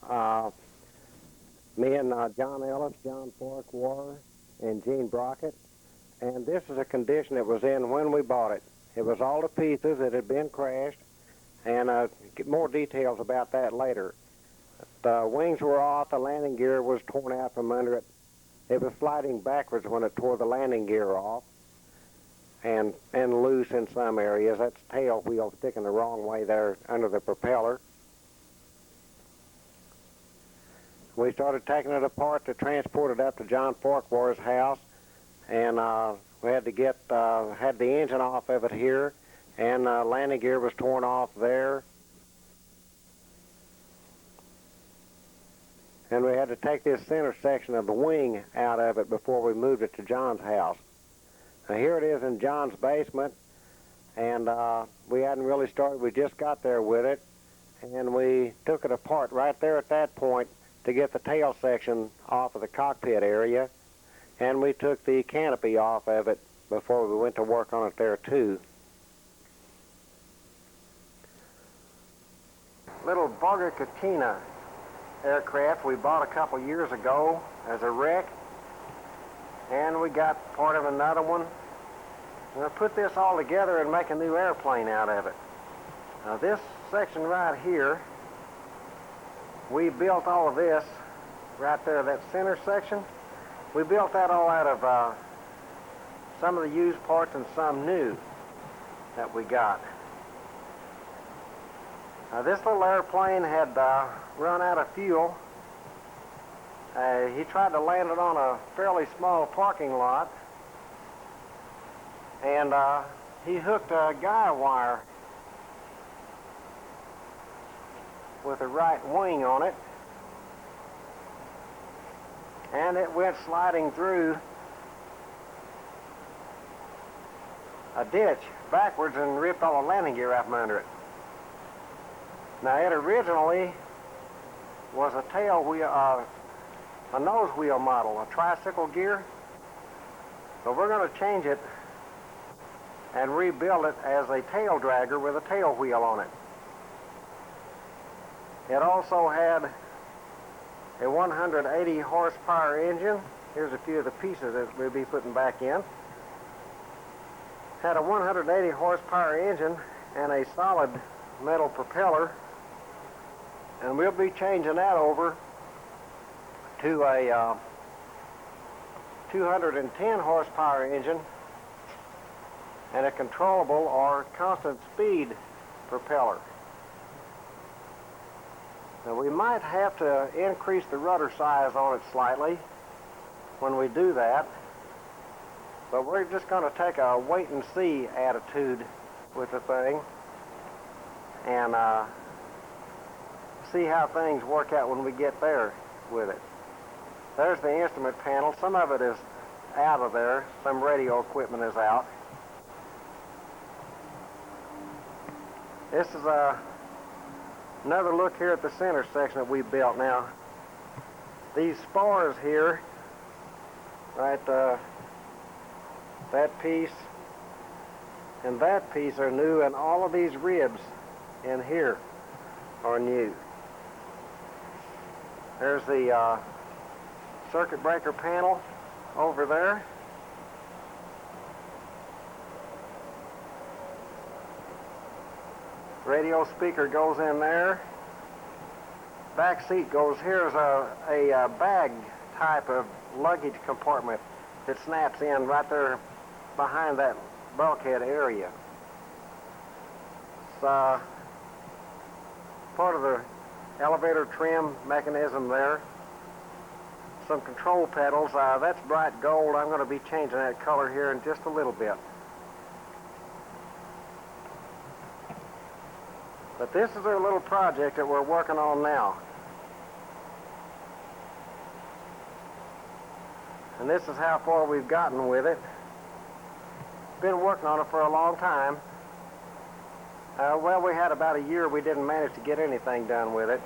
Me and John Ellis, John Farquhar, and Gene Brockett. And this is a condition it was in when we bought it. It was all to pieces. It had been crashed. And get more details about that later. The wings were off. The landing gear was torn out from under it. It was sliding backwards when it tore the landing gear off, and loose in some areas. That's tail wheel sticking the wrong way there under the propeller. We started taking it apart to transport it up to John Farquhar's house, and we had to get had the engine off of it here, and landing gear was torn off there. And we had to take this center section of the wing out of it before we moved it to John's house. Now here it is in John's basement, and we hadn't really started. We just got there with it, and we took it apart right there at that point to get the tail section off of the cockpit area, and we took the canopy off of it before we went to work on it there too. Little Varga aircraft we bought a couple years ago as a wreck, and we got part of another one. We're going to put this all together and make a new airplane out of it. Now this section right here, we built all of this right there, that center section. We built that all out of some of the used parts and some new that we got. Now this little airplane had run out of fuel. He tried to land it on a fairly small parking lot, and he hooked a guy wire with the right wing on it, and it went sliding through a ditch backwards and ripped all the landing gear out from under it. Now it originally was a tail wheel, a nose wheel model, a tricycle gear. So we're going to change it and rebuild it as a tail dragger with a tail wheel on it. It also had a 180 horsepower engine. Here's a few of the pieces that we'll be putting back in. Had a 180 horsepower engine and a solid metal propeller. And we'll be changing that over to a 210 horsepower engine and a controllable or constant speed propeller. Now we might have to increase the rudder size on it slightly when we do that, but we're just going to take a wait and see attitude with the thing and see how things work out when we get there with it. There's the instrument panel. Some of it is out of there. Some radio equipment is out. This is another look here at the center section that we built. Now, these spars here, right, that piece and that piece are new, and all of these ribs in here are new. There's the circuit breaker panel over there. Radio speaker goes in there. Back seat goes, here's a bag type of luggage compartment that snaps in right there behind that bulkhead area. It's part of the elevator trim mechanism there. Some control pedals. That's bright gold. I'm going to be changing that color here in just a little bit. But this is our little project that we're working on now. And this is how far we've gotten with it. Been working on it for a long time. Well, we had about a year we didn't manage to get anything done with it.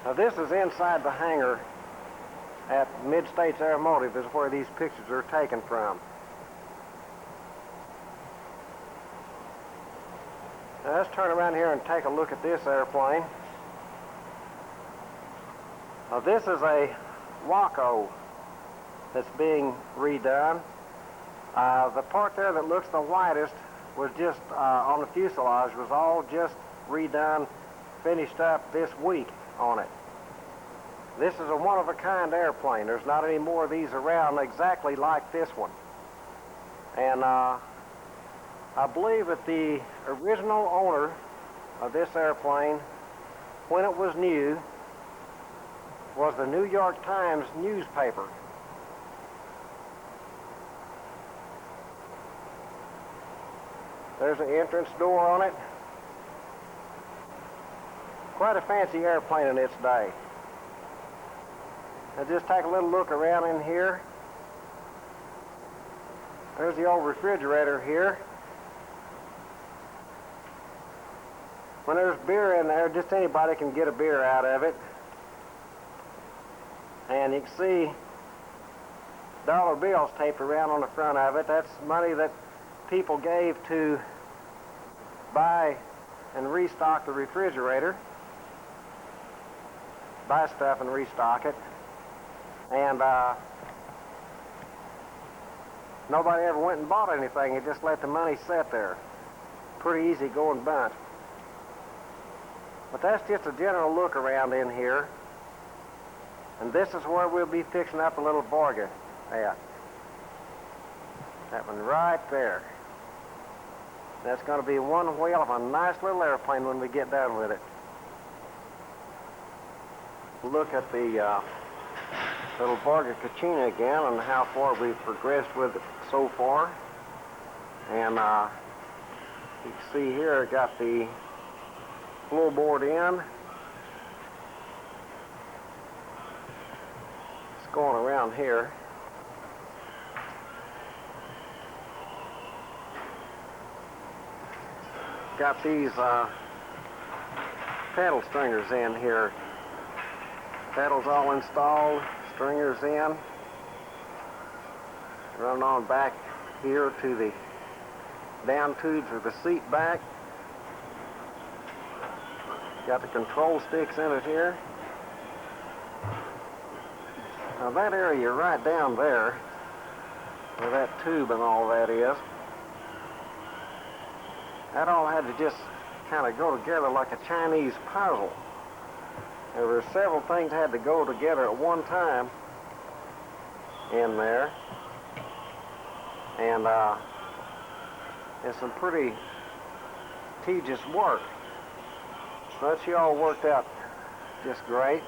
Now this is inside the hangar at Mid-States Aeromotive, is where these pictures are taken from. Now let's turn around here and take a look at this airplane. Now this is a Waco that's being redone. The part there that looks the whitest was just on the fuselage, was all just redone, finished up this week on it. This is a one-of-a-kind airplane. There's not any more of these around exactly like this one. And I believe that the original owner of this airplane, when it was new, was the New York Times newspaper. There's an entrance door on it. Quite a fancy airplane in its day. Now just take a little look around in here. There's the old refrigerator here. When there's beer in there, just anybody can get a beer out of it. And you can see dollar bills taped around on the front of it. That's money that people gave to buy and restock the refrigerator. Buy stuff and restock it. And nobody ever went and bought anything. It just let the money sit there. Pretty easy going bunch. But that's just a general look around in here. And this is where we'll be fixing up a little Varga at. That one right there. That's going to be one whale of a nice little airplane when we get done with it. Look at the little Varga Kachina again and how far we've progressed with it so far. And you can see here I got the floorboard in. It's going around here. Got these pedal stringers in here. Pedals all installed, stringers in. Running on back here to the down tubes of the seat back. Got the control sticks in it here. Now that area right down there, where that tube and all that is, that all had to just kind of go together like a Chinese puzzle. There were several things that had to go together at one time in there. And it's some pretty tedious work. But she all worked out just great.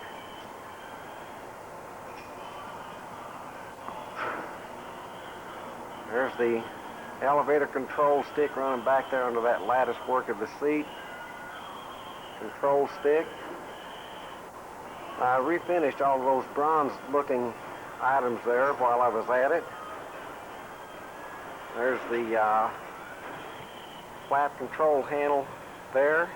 There's the elevator control stick running back there under that lattice work of the seat. Control stick. I refinished all of those bronze-looking items there while I was at it. There's the flat control handle there.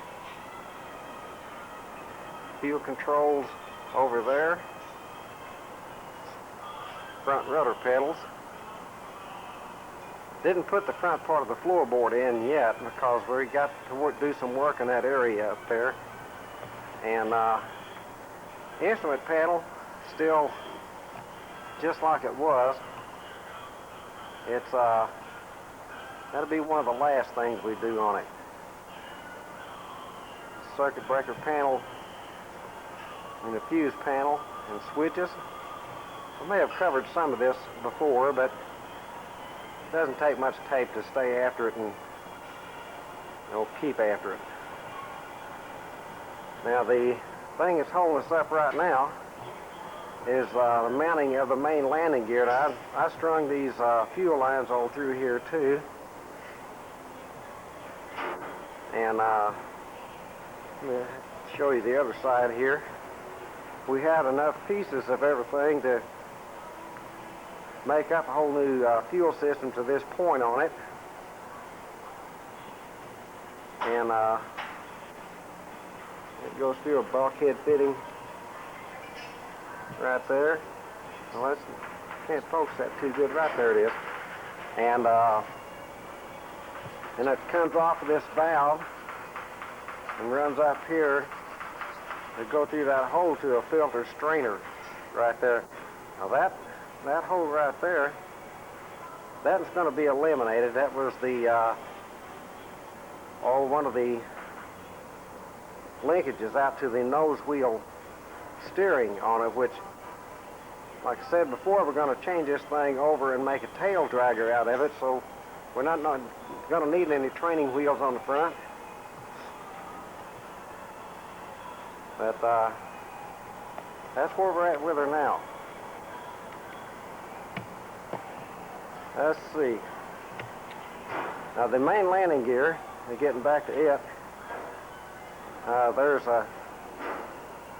Fuel controls over there. Front rudder pedals. Didn't put the front part of the floorboard in yet because we got to do some work in that area up there. And instrument panel still just like it was. It's that'll be one of the last things we do on it. Circuit breaker panel and the fuse panel and switches. I may have covered some of this before, but it doesn't take much tape to stay after it and keep after it. Now the thing that's holding us up right now is the mounting of the main landing gear. I strung these fuel lines all through here too. And let me show you the other side here. We had enough pieces of everything to make up a whole new fuel system to this point on it. And it goes through a bulkhead fitting right there. Well, can't focus that too good. Right there it is. And it comes off of this valve and runs up here to go through that hole to a filter strainer right there. Now that hole right there, that's going to be eliminated. That was the one of the linkages out to the nose wheel steering on it, which, like I said before, we're going to change this thing over and make a tail dragger out of it, so we're not going to need any training wheels on the front. But that's where we're at with her now. Let's see. Now the main landing gear, and getting back to it, there's a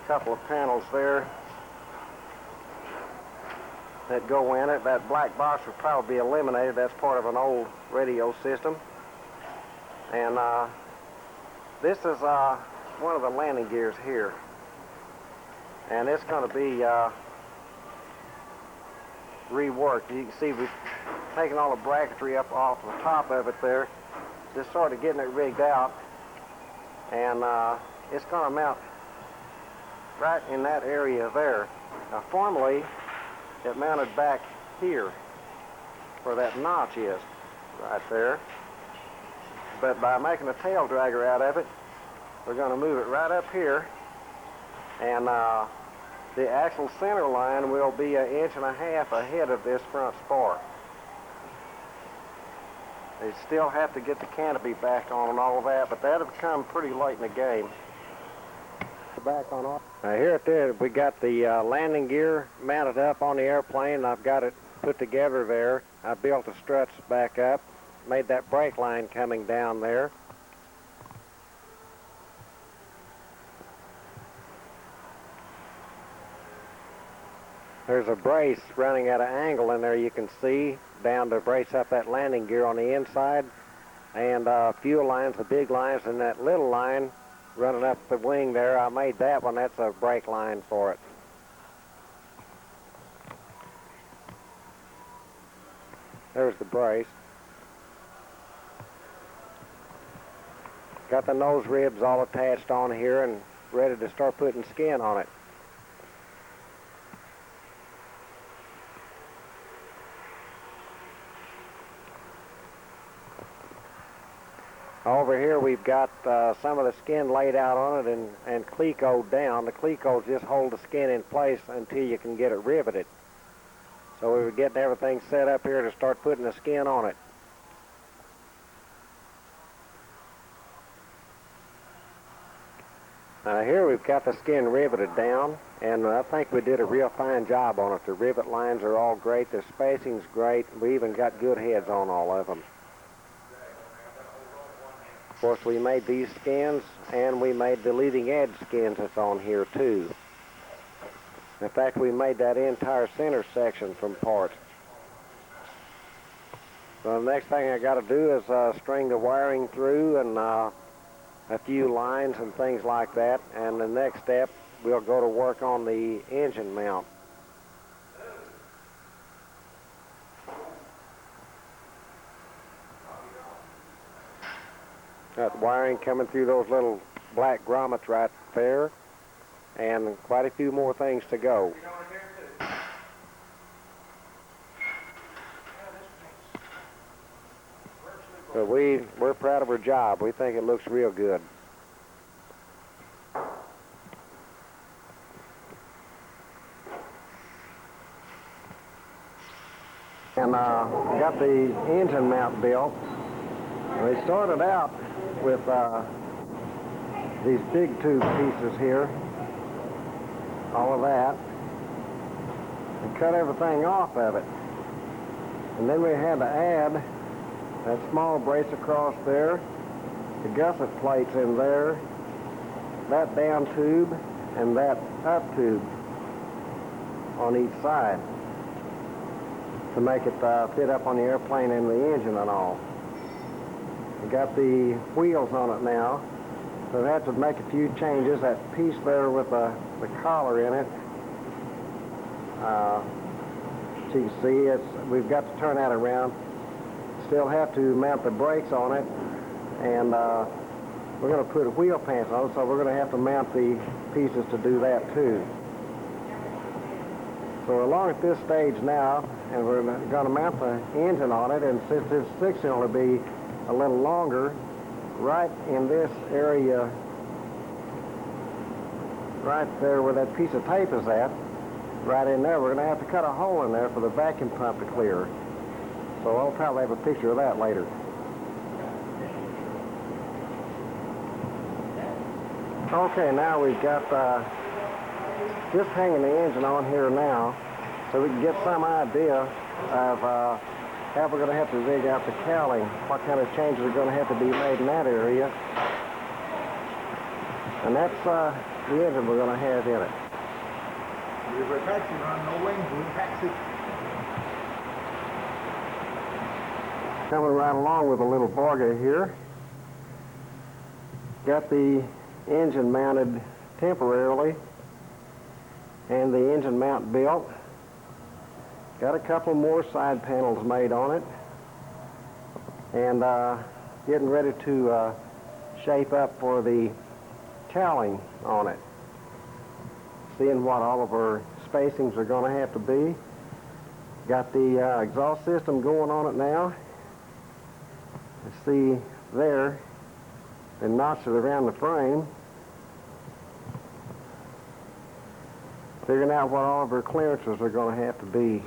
couple of panels there that go in it. That black box would probably be eliminated. That's part of an old radio system. And this is one of the landing gears here. And it's going to be reworked. You can see we've taken all the bracketry up off the top of it there, just sort of getting it rigged out. And it's going to mount right in that area there. Now formerly it mounted back here where that notch is, right there. But by making a tail dragger out of it, we're going to move it right up here, and the actual center line will be 1.5 inches ahead of this front spar. They still have to get the canopy back on and all of that, but that'll come pretty late in the game. Back on off. Here it is. We got the landing gear mounted up on the airplane. I've got it put together there. I built the struts back up, made that brake line coming down there. There's a brace running at an angle in there, you can see, down to brace up that landing gear on the inside, and fuel lines, the big lines, and that little line running up the wing there. I made that one. That's a brake line for it. There's the brace. Got the nose ribs all attached on here and ready to start putting skin on it. Over here we've got some of the skin laid out on it and clecoed down. The clecos just hold the skin in place until you can get it riveted. So we were getting everything set up here to start putting the skin on it. Here we've got the skin riveted down, and I think we did a real fine job on it. The rivet lines are all great, the spacing's great, we even got good heads on all of them. Of course, we made these skins, and we made the leading edge skins that's on here too. In fact, we made that entire center section from parts. So the next thing I got to do is string the wiring through and a few lines and things like that. And the next step, we'll go to work on the engine mount. Got wiring coming through those little black grommets right there, and quite a few more things to go. But we're proud of our job. We think it looks real good. And got the engine mount built. We started out with these big tube pieces here, all of that, and cut everything off of it. And then we had to add that small brace across there, the gusset plates in there, that down tube, and that up tube on each side to make it fit up on the airplane and the engine and all. We got the wheels on it now, so we have to make a few changes. That piece there with the collar in it, so you can see, we've got to turn that around. Still have to mount the brakes on it, and we're going to put wheel pants on it, so we're going to have to mount the pieces to do that too. So we're along at this stage now, and we're going to mount the engine on it, and since this section will be a little longer, right in this area, right there where that piece of tape is at, right in there, we're going to have to cut a hole in there for the vacuum pump to clear. So I'll probably have a picture of that later. Okay, now we've got just hanging the engine on here now, so we can get some idea of how we're going to have to rig out the cowling, what kind of changes are going to have to be made in that area. And that's the engine we're going to have in it. We're taxi run, no wings, we taxi. Coming right along with a little Varga here. Got the engine mounted temporarily and the engine mount built. Got a couple more side panels made on it, and getting ready to shape up for the cowling on it. Seeing what all of our spacings are going to have to be. Got the exhaust system going on it now. You see there, and notched it around the frame. Figuring out what all of our clearances are going to have to be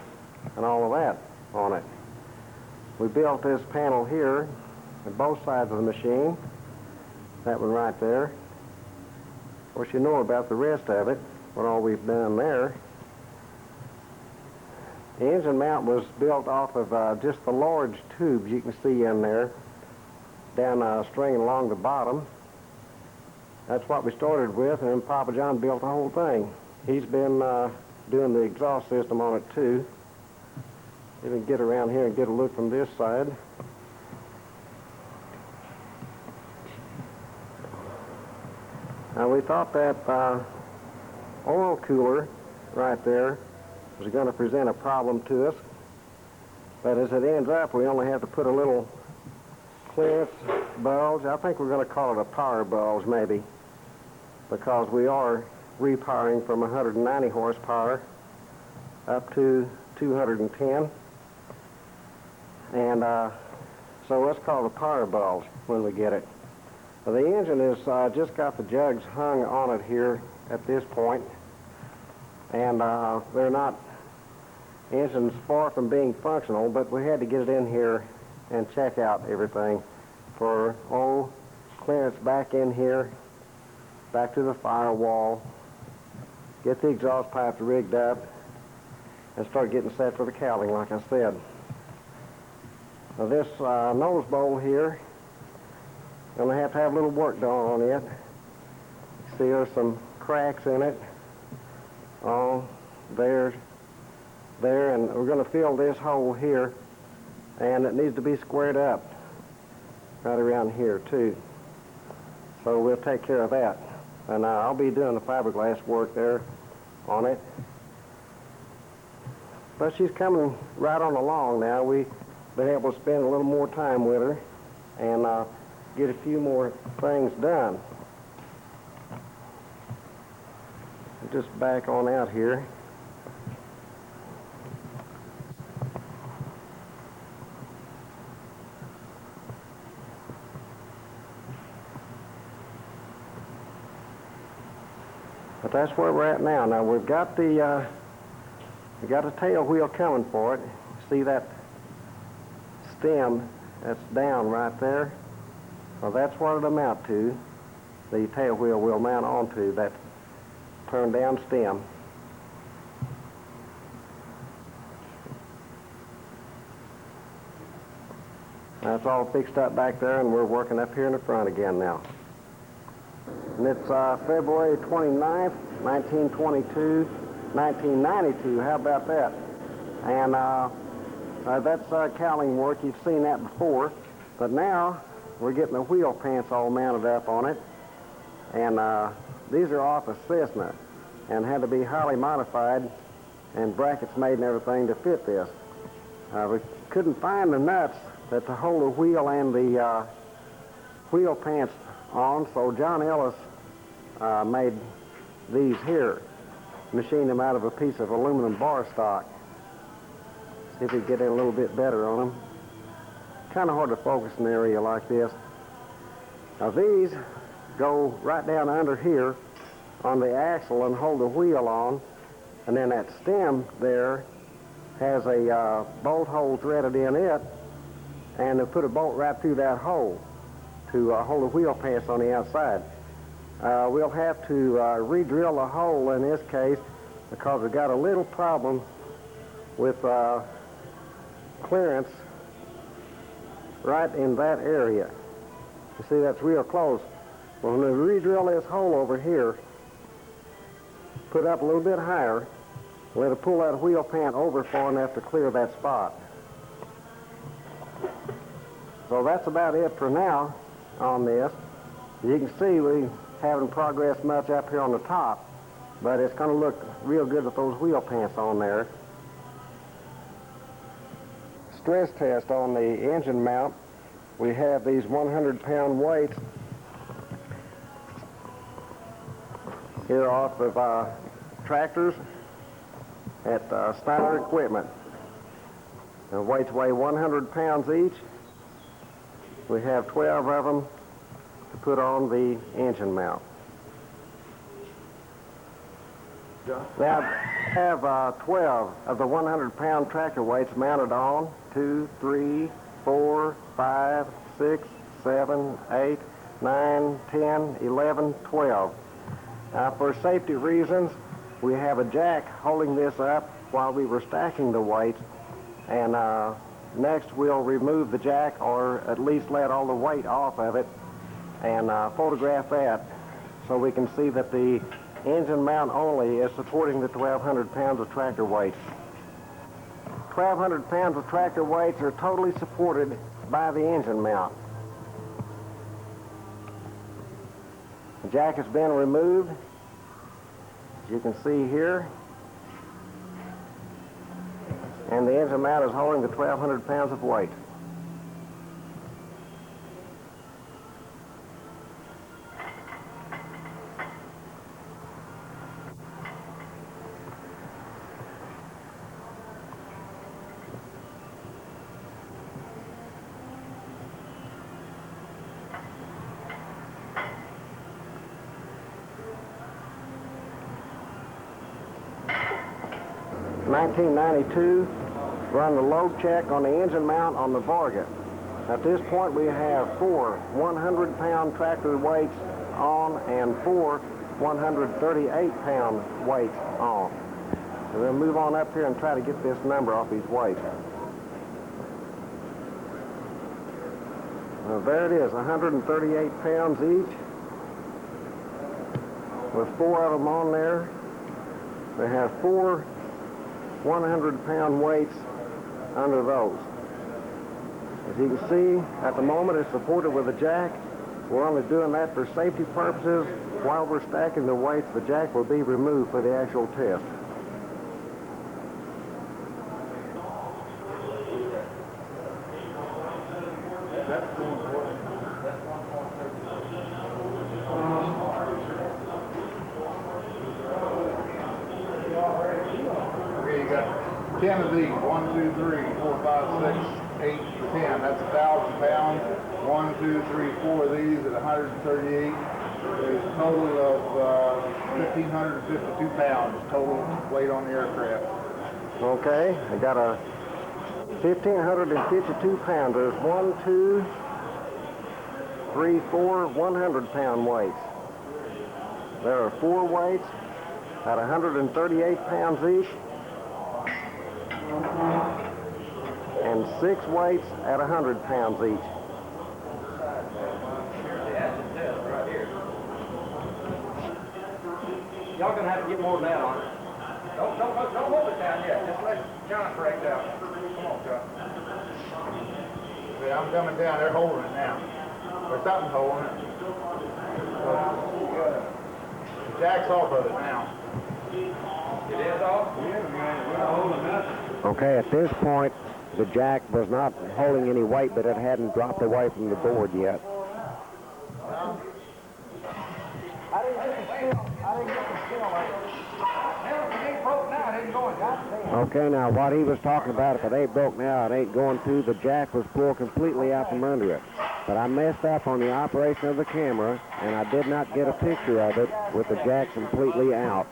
and all of that on it. We built this panel here at both sides of the machine. That one right there. Of course, you know about the rest of it, what all we've done there. The engine mount was built off of just the large tubes you can see in there, down stringing along the bottom. That's what we started with, and then Papa John built the whole thing. He's been doing the exhaust system on it too. You can get around here and get a look from this side. Now we thought that oil cooler right there was going to present a problem to us, but as it ends up, we only have to put a little clearance bulge. I think we're going to call it a power bulge maybe, because we are repowering from 190 horsepower up to 210, and so let's call it a power bulge when we get it. The engine is just got the jugs hung on it here at this point, and they're not engines far from being functional, but we had to get it in here and check out everything for clearance back in here, back to the firewall, get the exhaust pipes rigged up, and start getting set for the cowling, like I said. Now this nose bowl here, I'm going to have a little work done on it. See, there's some cracks in it. Oh, there, and we're going to fill this hole here, and it needs to be squared up right around here too. So we'll take care of that. And I'll be doing the fiberglass work there on it. But she's coming right on along now. We've been able to spend a little more time with her and get a few more things done. Just back on out here. But that's where we're at now. Now we've got the tail wheel coming for it. See that stem that's down right there? Well, that's what it'll mount to. The tail wheel will mount onto that turned down stem. That's all fixed up back there, and we're working up here in the front again now. And it's February 29th, 1992. How about that? And that's cowling work. You've seen that before. But now we're getting the wheel pants all mounted up on it. And these are off a Cessna and had to be highly modified and brackets made and everything to fit this. We couldn't find the nuts that to hold the wheel and the wheel pants on, so John Ellis made these here, machined them out of a piece of aluminum bar stock. See if we can get in a little bit better on them. Kind of hard to focus in an area like this. Now these go right down under here on the axle and hold the wheel on, and then that stem there has a bolt hole threaded in it, and they put a bolt right through that hole to hold the wheel pants on the outside. We'll have to re-drill the hole in this case because we've got a little problem with clearance right in that area. You see, that's real close. When we re-drill this hole over here, put it up a little bit higher, let it pull that wheel pant over far enough to clear that spot. So that's about it for now on this. You can see we haven't progressed much up here on the top, but it's going to look real good with those wheel pants on there. Stress test on the engine mount. We have these 100-pound weights here off of tractors at Steiner Equipment. The weights weigh 100 pounds each. We have 12 of them to put on the engine mount. Now, I have 12 of the 100-pound tractor weights mounted on. 2, 3, 4, 5, 6, 7, 8, 9, 10, 11, 12. For safety reasons, we have a jack holding this up while we were stacking the weights, and next we'll remove the jack, or at least let all the weight off of it, and photograph that so we can see that the engine mount only is supporting the 1,200 pounds of tractor weights. 1,200 pounds of tractor weights are totally supported by the engine mount. The jack has been removed, as you can see here, and the engine mount is holding the 1,200 pounds of weight. In 1992, run the load check on the engine mount on the Varga. At this point, we have 4 100-pound tractor weights on and 4 138-pound weights on. So we'll move on up here and try to get this number off these weights. Well, there it is, 138 pounds each, with 4 of them on there. We have 4 100-pound weights under those. As you can see, at the moment it's supported with a jack. We're only doing that for safety purposes. While we're stacking the weights, the jack will be removed for the actual test. Okay, you got 10 of these. 1, 2, 3, 4, 5, 6, 8, 10. That's 1,000 pounds. 1, 2, 3, 4 of these at 138. There's a total of 1,552 pounds total weight on the aircraft. Okay, I got a 1,552 pounders. 1, 2, 3, 4 100-pound weights. There are 4 weights at 138 pounds each, and 6 weights at 100 pounds each. Y'all gonna have to get more than that on it. Don't hold it down yet. Just let John break down. Come on, John. See, I'm coming down. They're holding it now. Or something's holding it. The jack's off of it now. It is off? Yeah, Okay, at this point, the jack was not holding any weight, but it hadn't dropped away from the board yet. I didn't get the scale right. Hell, if it ain't broke now, it ain't going. Goddamn. Okay, now what he was talking about, if it ain't broke now, it ain't going to. The jack was pulled completely out from under it. But I messed up on the operation of the camera, and I did not get a picture of it with the jack completely out.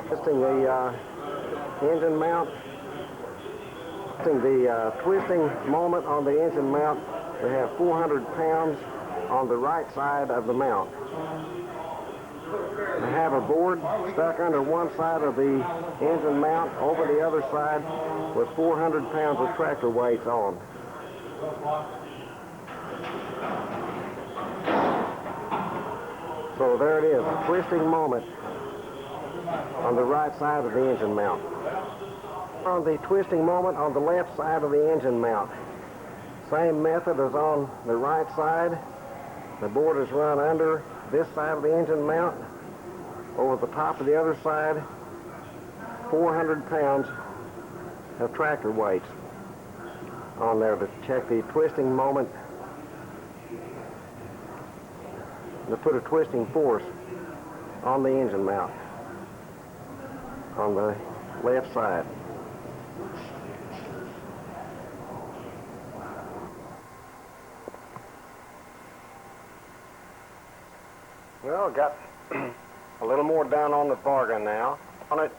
Testing the engine mount. Testing the twisting moment on the engine mount. We have 400 pounds on the right side of the mount. I have a board stuck under one side of the engine mount over the other side with 400 pounds of tractor weights on. So there it is, a twisting moment on the right side of the engine mount. On the twisting moment on the left side of the engine mount. Same method as on the right side. The board is run under this side of the engine mount, over the top of the other side, 400 pounds of tractor weights on there to check the twisting moment, to put a twisting force on the engine mount on the left side. Well, got a little more done on the Varga now. On it,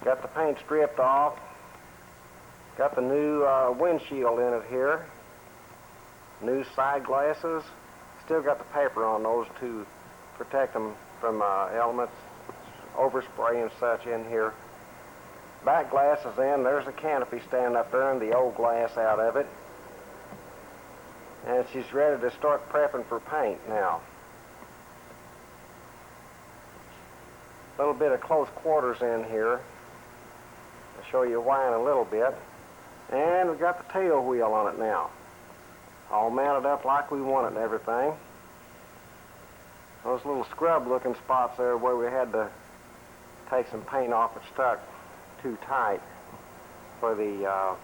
got the paint stripped off. Got the new windshield in it here. New side glasses. Still got the paper on those to protect them from elements, overspray and such in here. Back glasses in. There's a canopy standing up there and the old glass out of it. And she's ready to start prepping for paint now. A little bit of close quarters in here. I'll show you why in a little bit. And we've got the tail wheel on it now. All mounted up like we want it and everything. Those little scrub looking spots there where we had to take some paint off, it stuck too tight for the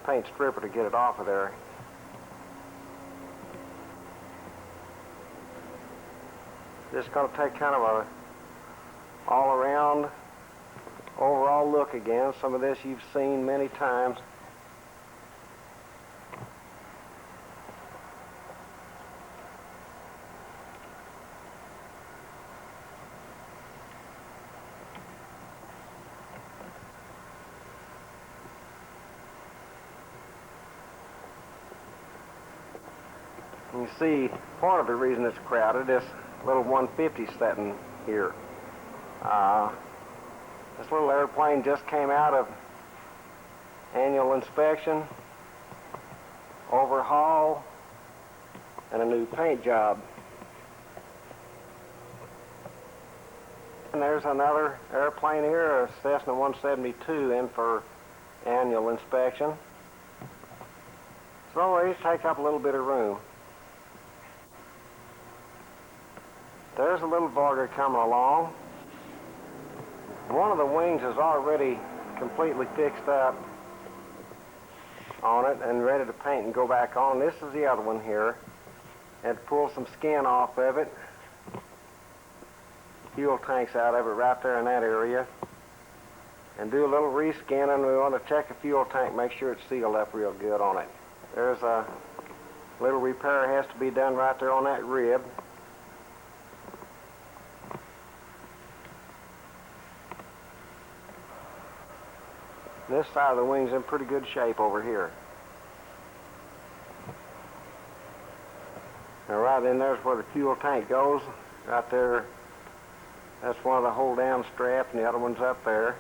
paint stripper to get it off of there. Just going to take kind of a all-around overall look again. Some of this you've seen many times. You see, part of the reason it's crowded is little 150 sitting here. This little airplane just came out of annual inspection, overhaul, and a new paint job. And there's another airplane here, a Cessna 172, in for annual inspection. So these take up a little bit of room. There's a little Varga coming along. One of the wings is already completely fixed up on it and ready to paint and go back on. This is the other one here. Had to pull some skin off of it. Fuel tanks out of it right there in that area. And do a little reskinning. We want to check the fuel tank, make sure it's sealed up real good on it. There's a little repair has to be done right there on that rib. This side of the wing's in pretty good shape over here. Now right in there's where the fuel tank goes. Right there, that's one of the hold down straps and the other one's up there.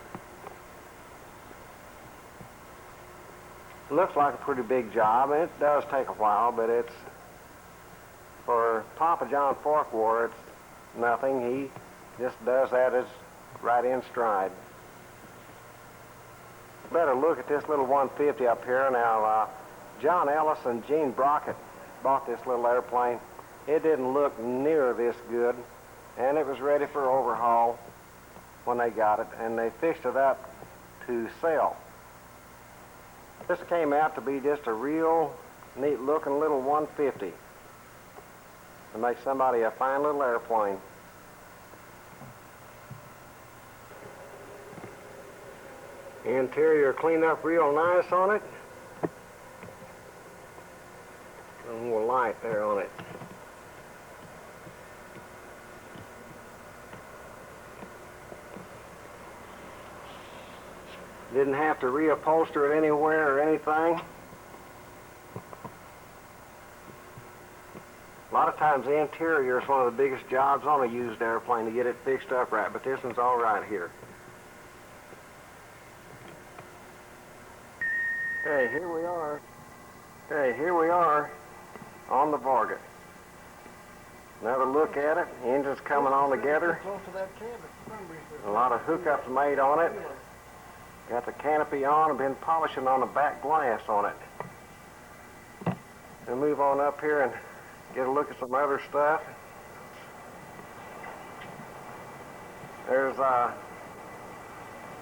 It looks like a pretty big job, and it does take a while, but it's, for Papa John Farquhar, it's nothing. He just does that as right in stride. Better look at this little 150 up here. Now, John Ellis and Gene Brockett bought this little airplane. It didn't look near this good, and it was ready for overhaul when they got it, and they fixed it up to sell. This came out to be just a real neat looking little 150. to make somebody a fine little airplane. Interior cleaned up real nice on it. A little more light there on it. Didn't have to reupholster it anywhere or anything. A lot of times the interior is one of the biggest jobs on a used airplane to get it fixed up right, but this one's all right here. Okay, here we are. Okay, here we are on the Varga. Another look at it. The engine's coming on together. A lot of hookups made on it. Got the canopy on and been polishing on the back glass on it. We'll move on up here and get a look at some other stuff. There's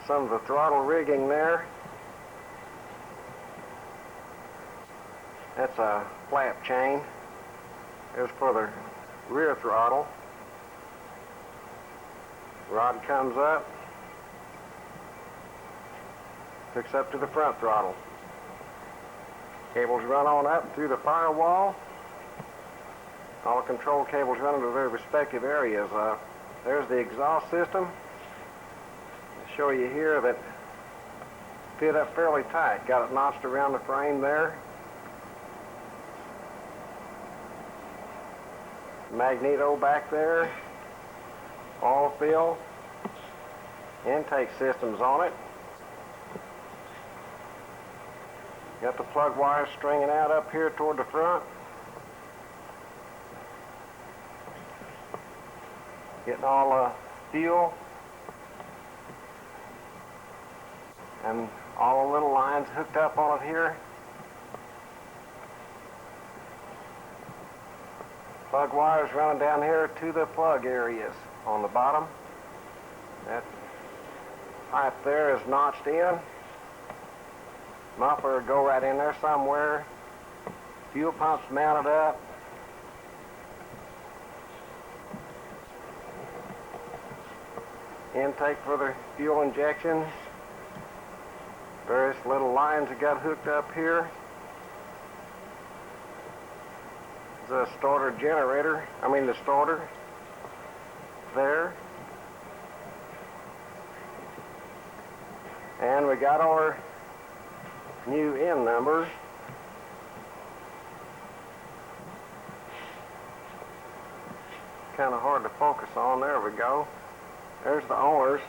some of the throttle rigging there. That's a flap chain. There's for the rear throttle. Rod comes up, hooks up to the front throttle. Cables run on up through the firewall. All the control cables run into their respective areas. There's the exhaust system. I'll show you here that fit up fairly tight. Got it notched around the frame there. Magneto back there. Oil fill. Intake systems on it. Got the plug wires stringing out up here toward the front. Getting all the fuel and all the little lines hooked up on it here. Plug wires running down here to the plug areas on the bottom. That pipe there is notched in. Muffler will go right in there somewhere. Fuel pump's mounted up. Intake for the fuel injection. Various little lines that got hooked up here. The starter generator, the starter there. And we got our new N number. Kind of hard to focus on. There we go. There's the owners.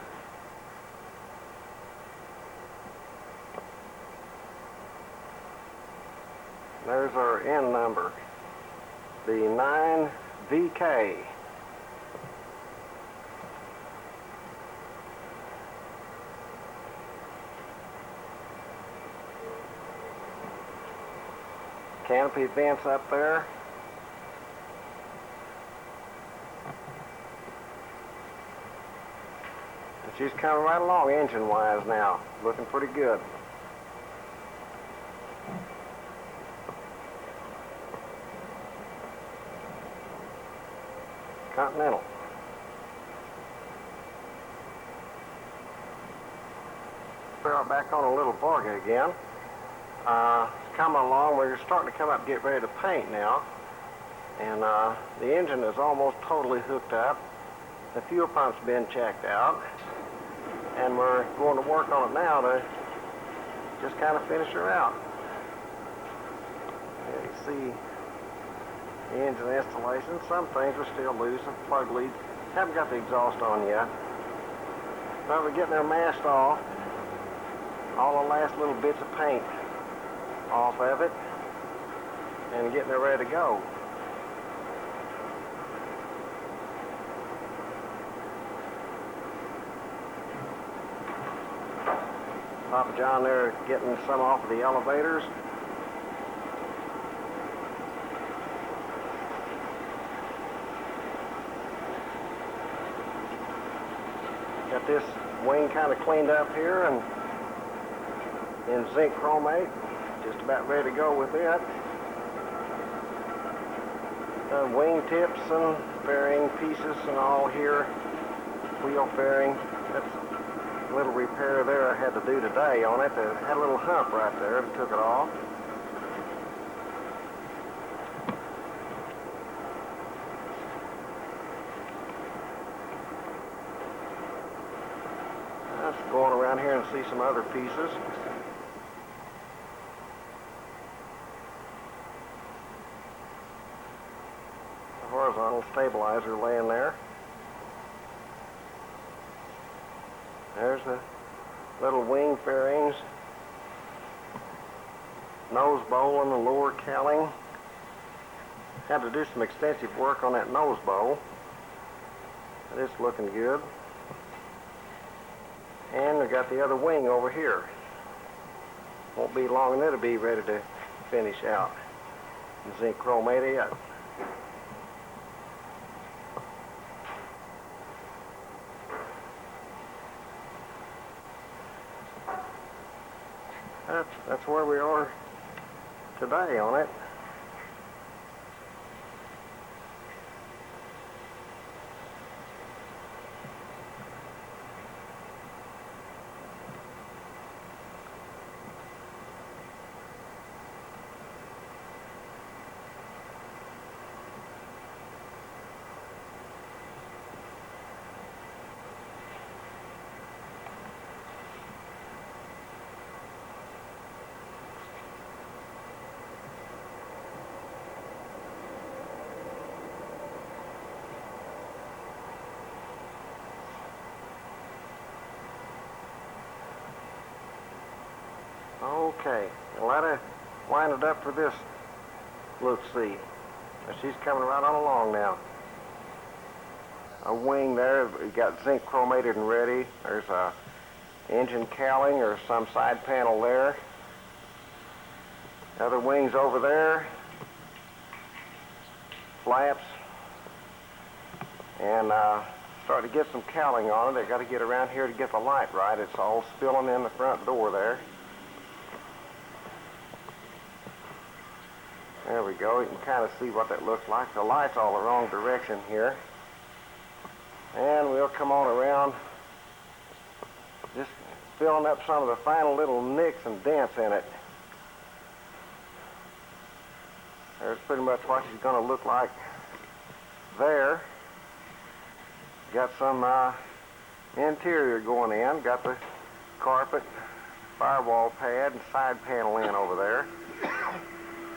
There's our N number. The 9VK. Canopy vents up there. And she's coming right along engine-wise now. Looking pretty good. Continental. Throw it back on a little Varga again. Coming along, we're starting to come up and get ready to paint now. And the engine is almost totally hooked up. The fuel pump's been checked out. And we're going to work on it now to just kind of finish her out. There you see the engine installation. Some things are still loose, and plug leads. Haven't got the exhaust on yet. But we're getting her masked off. All the last little bits of paint off of it. And getting her ready to go. Papa John there getting some off of the elevators. Got this wing kind of cleaned up here and in zinc chromate. Just about ready to go with it. wing tips and fairing pieces and all here. Wheel fairing. That's a little repair there I had to do today on it. It had a little hump right there. I took it off. Let's go on around here and see some other pieces. A horizontal stabilizer laying there. There's the little wing fairings, nose bowl and the lower cowling. Had to do some extensive work on that nose bowl. It's looking good. And we got the other wing over here. Won't be long and it'll be ready to finish out. Zinc chromate it. That's where we are today on it. Okay, well that'll line it up for this look-see. She's coming right on along now. A wing there, we got zinc chromated and ready. There's a engine cowling or some side panel there. Other wings over there. Flaps. And starting to get some cowling on it. They got to get around here to get the light right. It's all spilling in the front door there. There we go. You can kind of see what that looks like. The light's all the wrong direction here. And we'll come on around, just filling up some of the final little nicks and dents in it. There's pretty much what she's going to look like there. Got some interior going in. Got the carpet, firewall pad, and side panel in over there.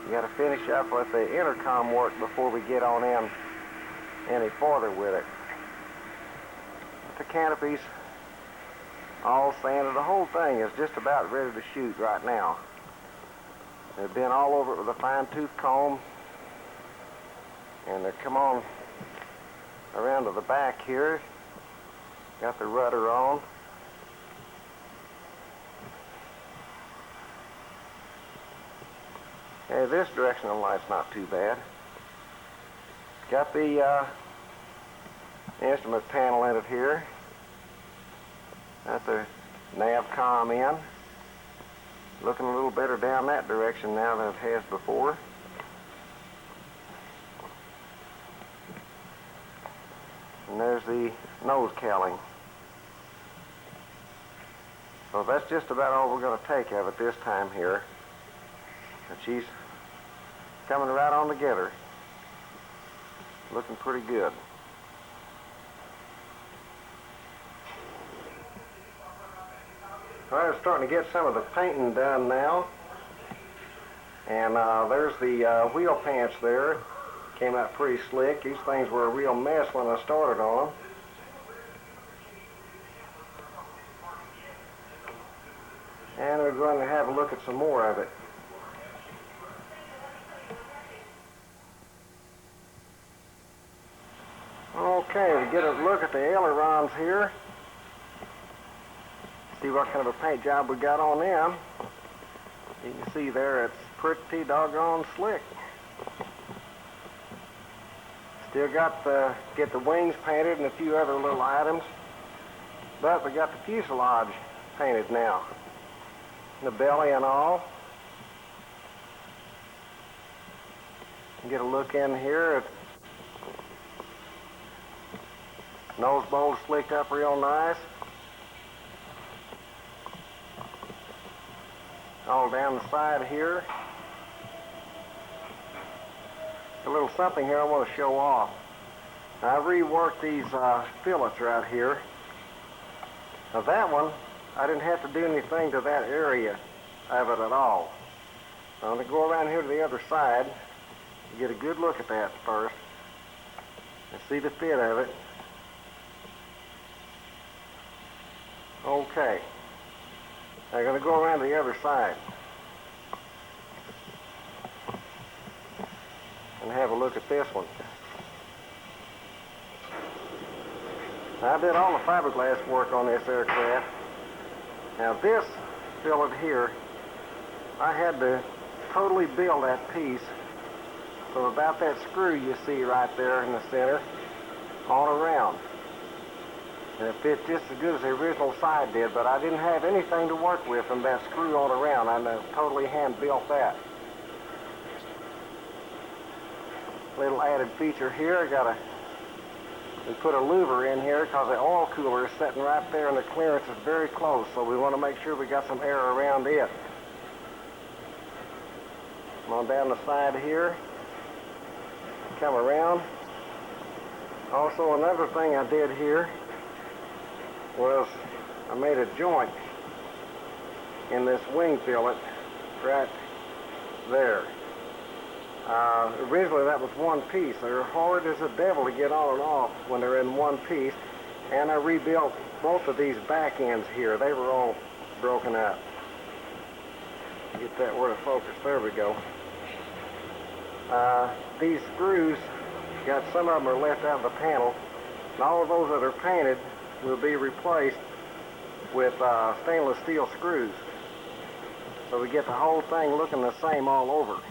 We got to finish up with the intercom work before we get on in any farther with it. The canopies all sanded. The whole thing is just about ready to shoot right now. They've been all over it with a fine-tooth comb, and they come on around to the back here. Got the rudder on. Hey, this directional light's not too bad. Got the instrument panel in it here. Got the nav comm in. Looking a little better down that direction now than it has before. And there's the nose cowling. So that's just about all we're going to take of it this time here. And she's coming right on together. Looking pretty good. Well, I'm starting to get some of the painting done now. And there's the wheel pants there. Came out pretty slick. These things were a real mess when I started on them. And we're going to have a look at some more of it. Okay, we get a look at the ailerons here. See what kind of a paint job we got on them. You can see there it's pretty doggone slick. Still got to get the wings painted and a few other little items. But we got the fuselage painted now. The belly and all. Get a look in here. Nose bowl slicked up real nice. All down the side here. A little something here I want to show off. I reworked these fillets right here. Now that one, I didn't have to do anything to that area of it at all. I'm going to go around here to the other side and get a good look at that first and see the fit of it. Okay. I'm going to go around to the other side and have a look at this one. I did all the fiberglass work on this aircraft. Now this fillet here, I had to totally build that piece from about that screw you see right there in the center all around. And it fit just as good as the original side did, but I didn't have anything to work with from that screw all around. I totally hand-built that. Little added feature here, we put a louver in here because the oil cooler is sitting right there and the clearance is very close, so we want to make sure we got some air around it. Come on down the side here, come around. Also, another thing I did here was I made a joint in this wing fillet right there. Originally that was one piece. They're hard as the devil to get on and off when they're in one piece, and I rebuilt both of these back ends here. They were all broken up. Get that where to focus. There we go. These screws, some of them are left out of the panel, and all of those that are painted will be replaced with stainless steel screws. So we get the whole thing looking the same all over.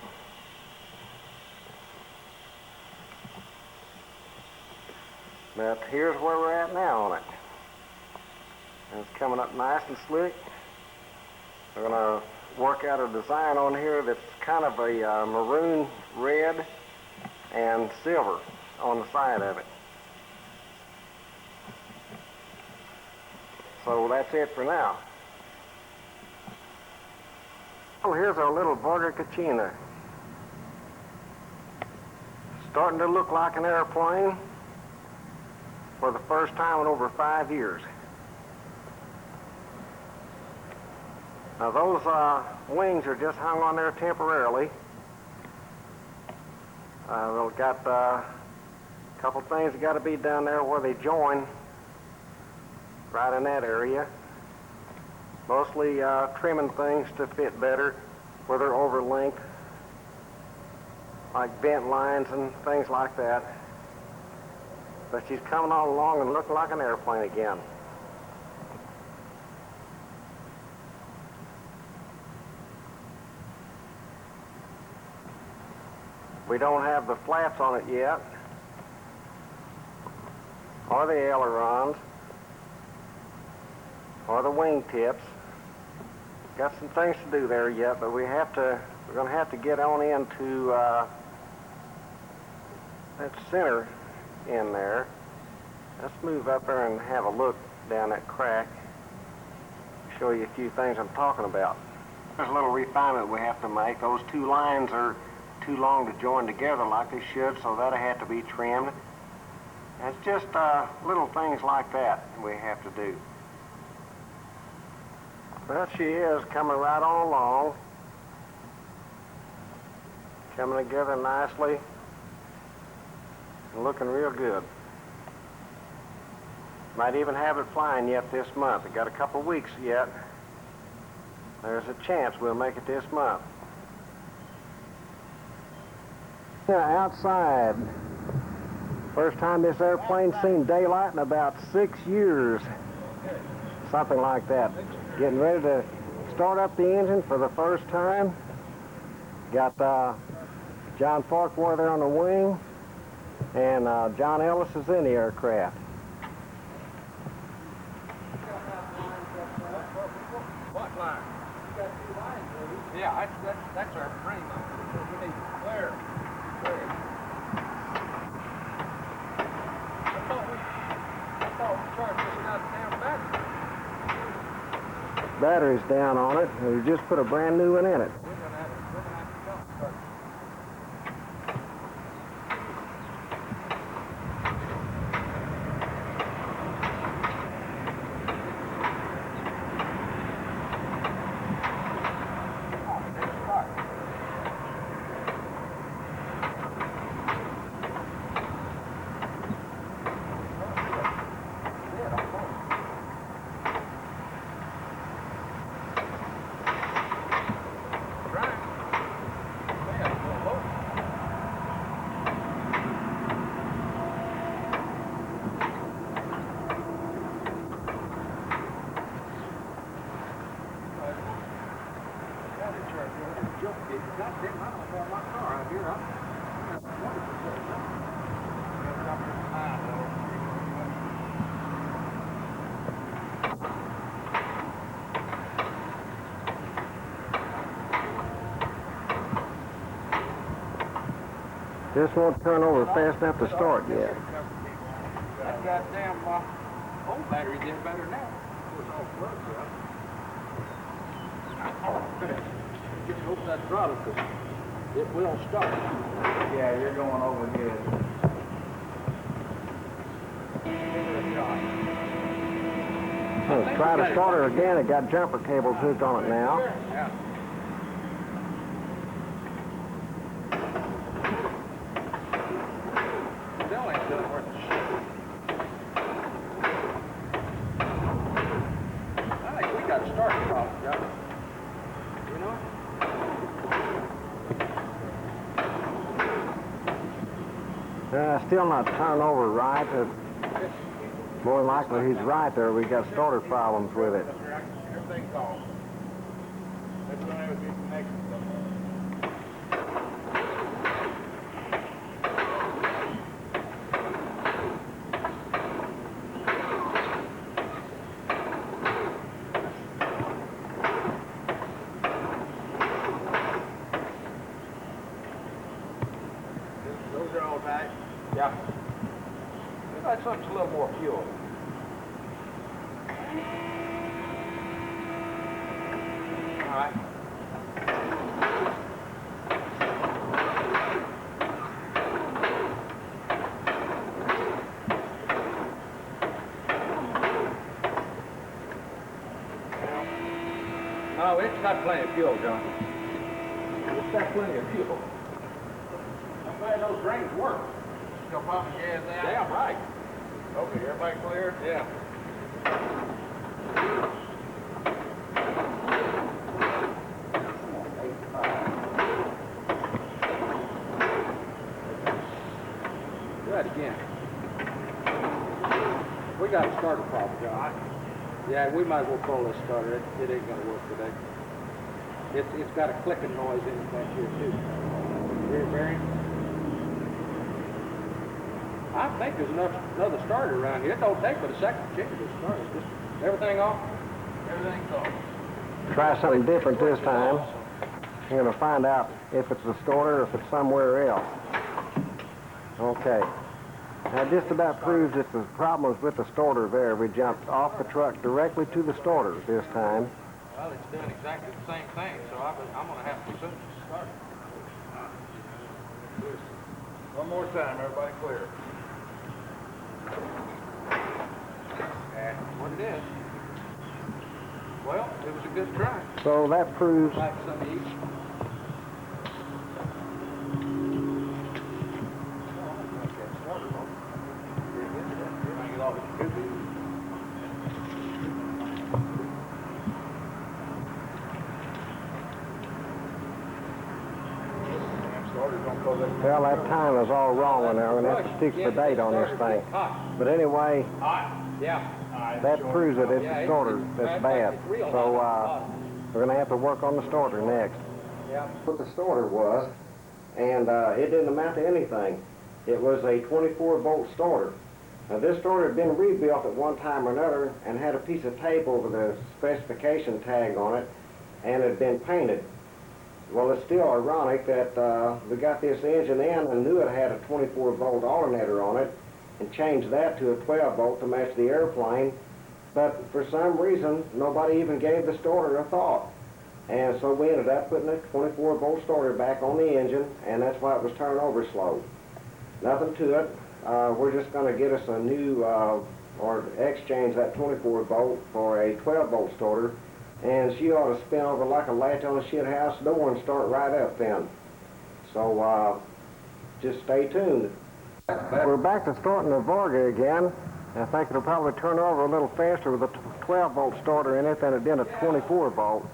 But here's where we're at now on it. And it's coming up nice and slick. We're going to work out a design on here that's kind of a maroon red and silver on the side of it. So that's it for now. Well, here's our little Varga Kachina. Starting to look like an airplane for the first time in over 5 years. Now those wings are just hung on there temporarily. They've got a couple things that got to be done there where they join right in that area. Mostly trimming things to fit better where they're over length, like vent lines and things like that. But she's coming all along and looking like an airplane again. We don't have the flaps on it yet, or the ailerons, or the wing tips. Got some things to do there yet, but we're going to have to get on into that center in there. Let's move up there and have a look down that crack. Show you a few things I'm talking about. There's a little refinement we have to make. Those two lines are too long to join together like they should, so that'll have to be trimmed. And it's just little things like that we have to do. Well, she is coming right on along. Coming together nicely. Looking real good. Might even have it flying yet this month. We got a couple weeks yet. There's a chance we'll make it this month. Now outside. First time this airplane's seen daylight in about 6 years. Something like that. Getting ready to start up the engine for the first time. Got John Farquhar there on the wing. And John Ellis is in the aircraft. What line? You got 2 lines, baby. Yeah, that's our frame line. We need where? I thought battery's down on it. We just put a brand new one in it. This won't turn over fast enough to start yet. That goddamn old battery's in better now. It's all plugged up. Just hope that throttle, because it will start. Yeah, you're going overhead. Let's try to start her again. It got jumper cables hooked on it now. Yeah. Still ain't doing worth a shit. I think we got a starting problem, John. You know? Still not turning over right. More than likely he's right there. We got starter problems with it. Everything's off. That's going to have to be connected somewhere. Those are all right. Yeah. We've got something a little more fuel. All right. No, it's got plenty of fuel, John. It's got plenty of fuel. I'm glad those drains work. Still pumping gas out? Damn right. Okay, everybody clear? Yeah. Do that again. We got a starter problem, John. Yeah, we might as well pull this starter. It ain't gonna work today. It's got a clicking noise in it back here too. Rear bearing. I think there's another starter around here. It don't take but a second to change this starter. Just everything off. Everything's off. Try something different this time. We're going to find out if it's the starter or if it's somewhere else. Okay. Now just about proves that the problem was with the starter there. We jumped off the truck directly to the starter this time. Well, it's doing exactly the same thing, so I'm going to have to assume it's the starter. One more time, everybody clear. That's what it is. Well, it was a good try. So that proves Like some of each. well, that time was all wrong, and we're going to have to stick the date on this thing. But anyway, Yeah. that proves that it's the starter that's bad. So we're going to have to work on the starter next. Yeah. What the starter was, and it didn't amount to anything. It was a 24-bolt starter. Now, this starter had been rebuilt at one time or another and had a piece of tape over the specification tag on it, and it had been painted. Well, it's still ironic that we got this engine in and knew it had a 24-bolt alternator on it and changed that to a 12-bolt to match the airplane, But for some reason, nobody even gave the starter a thought. And so we ended up putting a 24-volt starter back on the engine, and that's why it was turning over slow. Nothing to it. We're just going to get us a new, or exchange that 24-volt for a 12-volt starter, and she ought to spin over like a latch on a shit house door and start right up then. So just stay tuned. We're back to starting the Varga again. I think it'll probably turn over a little faster with a 12-volt starter in it than it did a 24-volt.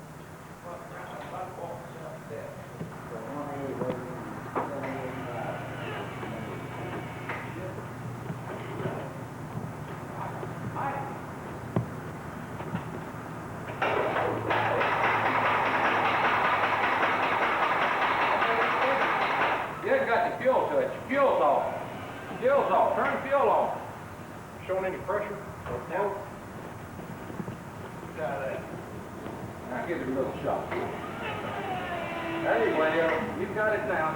You haven't got the fuel to it. Fuel's off. Fuel's off. Turn the fuel off. Showing any pressure? No. Got that. Now give it a little shot. There you go. You've got it now.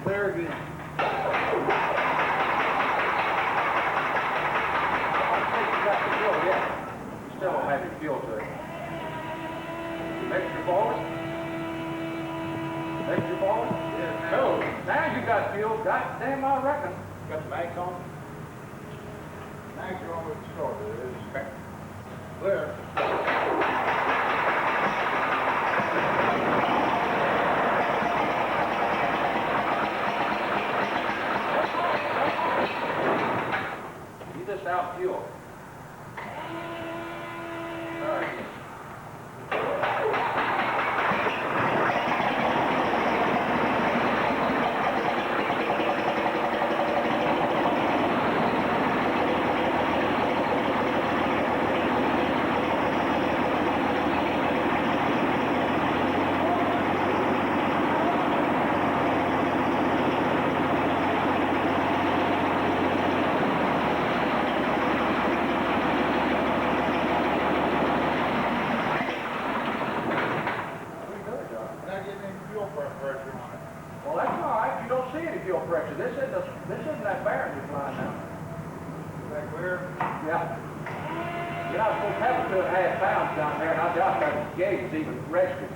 There it is. I don't think you got the fuel yet. You still don't have your fuel to it. Extra forward. Extra forward. Yeah. So now you got fuel. Goddamn, I reckon. Got the mags on? Mags are on with the starter. It is. Okay. Clear. You just out fuel. All right. Well, that's all right. You don't see any fuel pressure. This isn't that bearing you're flying now. Is that clear? Yeah. You're not supposed to have 2.5 pounds down there, and I doubt that gauge is even rested.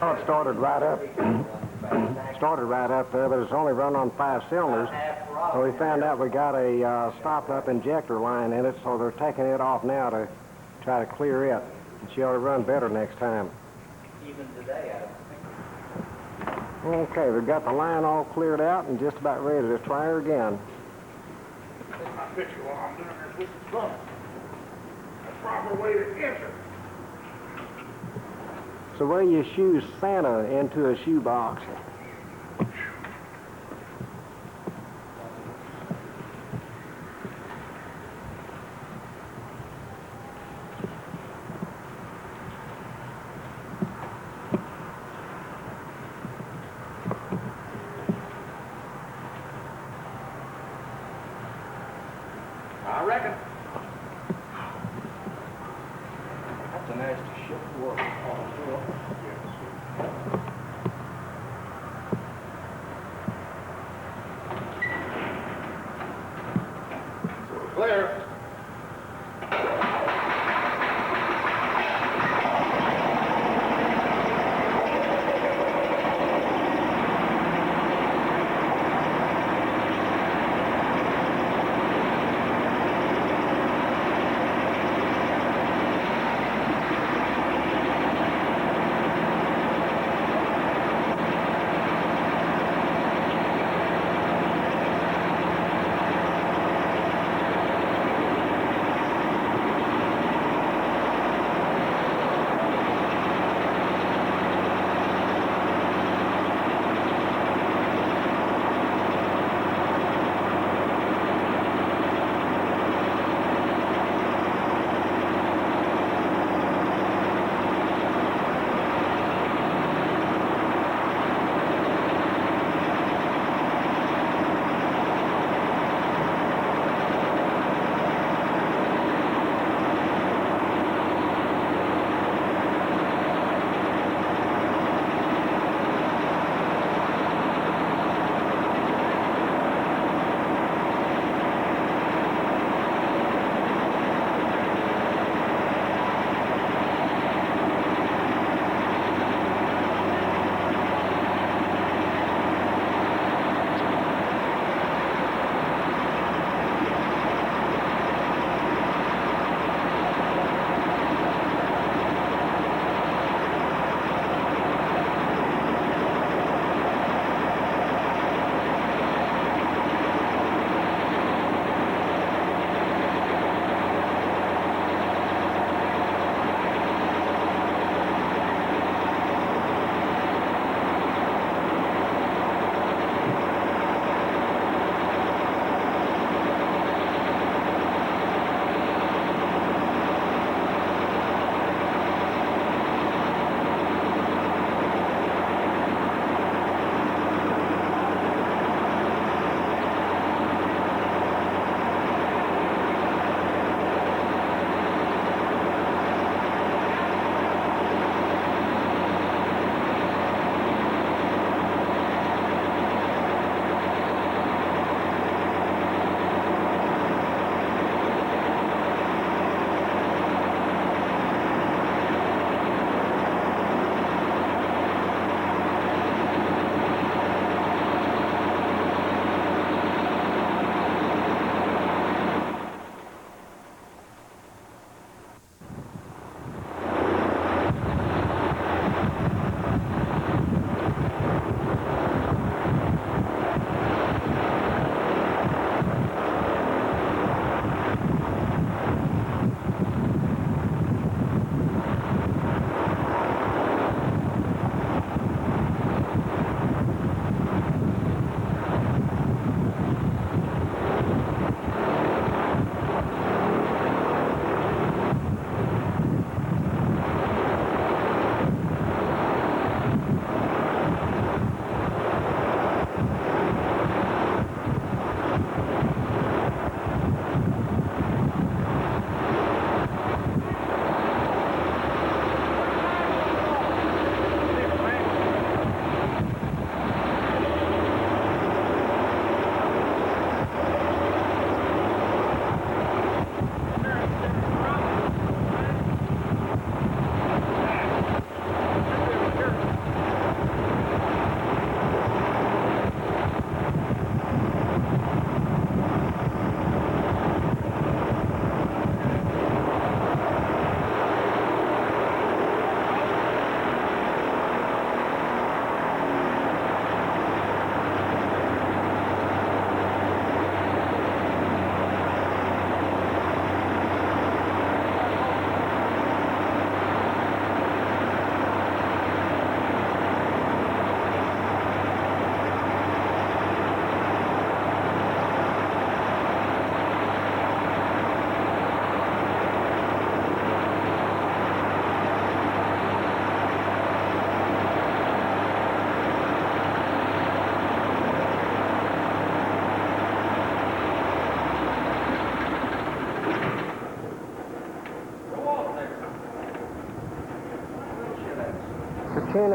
Oh, it started right up. Started right up there, but it's only run on 5 cylinders. So we found out we got a stopped-up injector line in it, so they're taking it off now to try to clear it. And she ought to run better next time. Even today, I don't think. Okay, we've got the line all cleared out and just about ready to try her again. Take my picture while I'm doing this with the thumb. The proper way to enter. So where you shoe Santa into a shoebox. I reckon. That's a nasty shit to work on.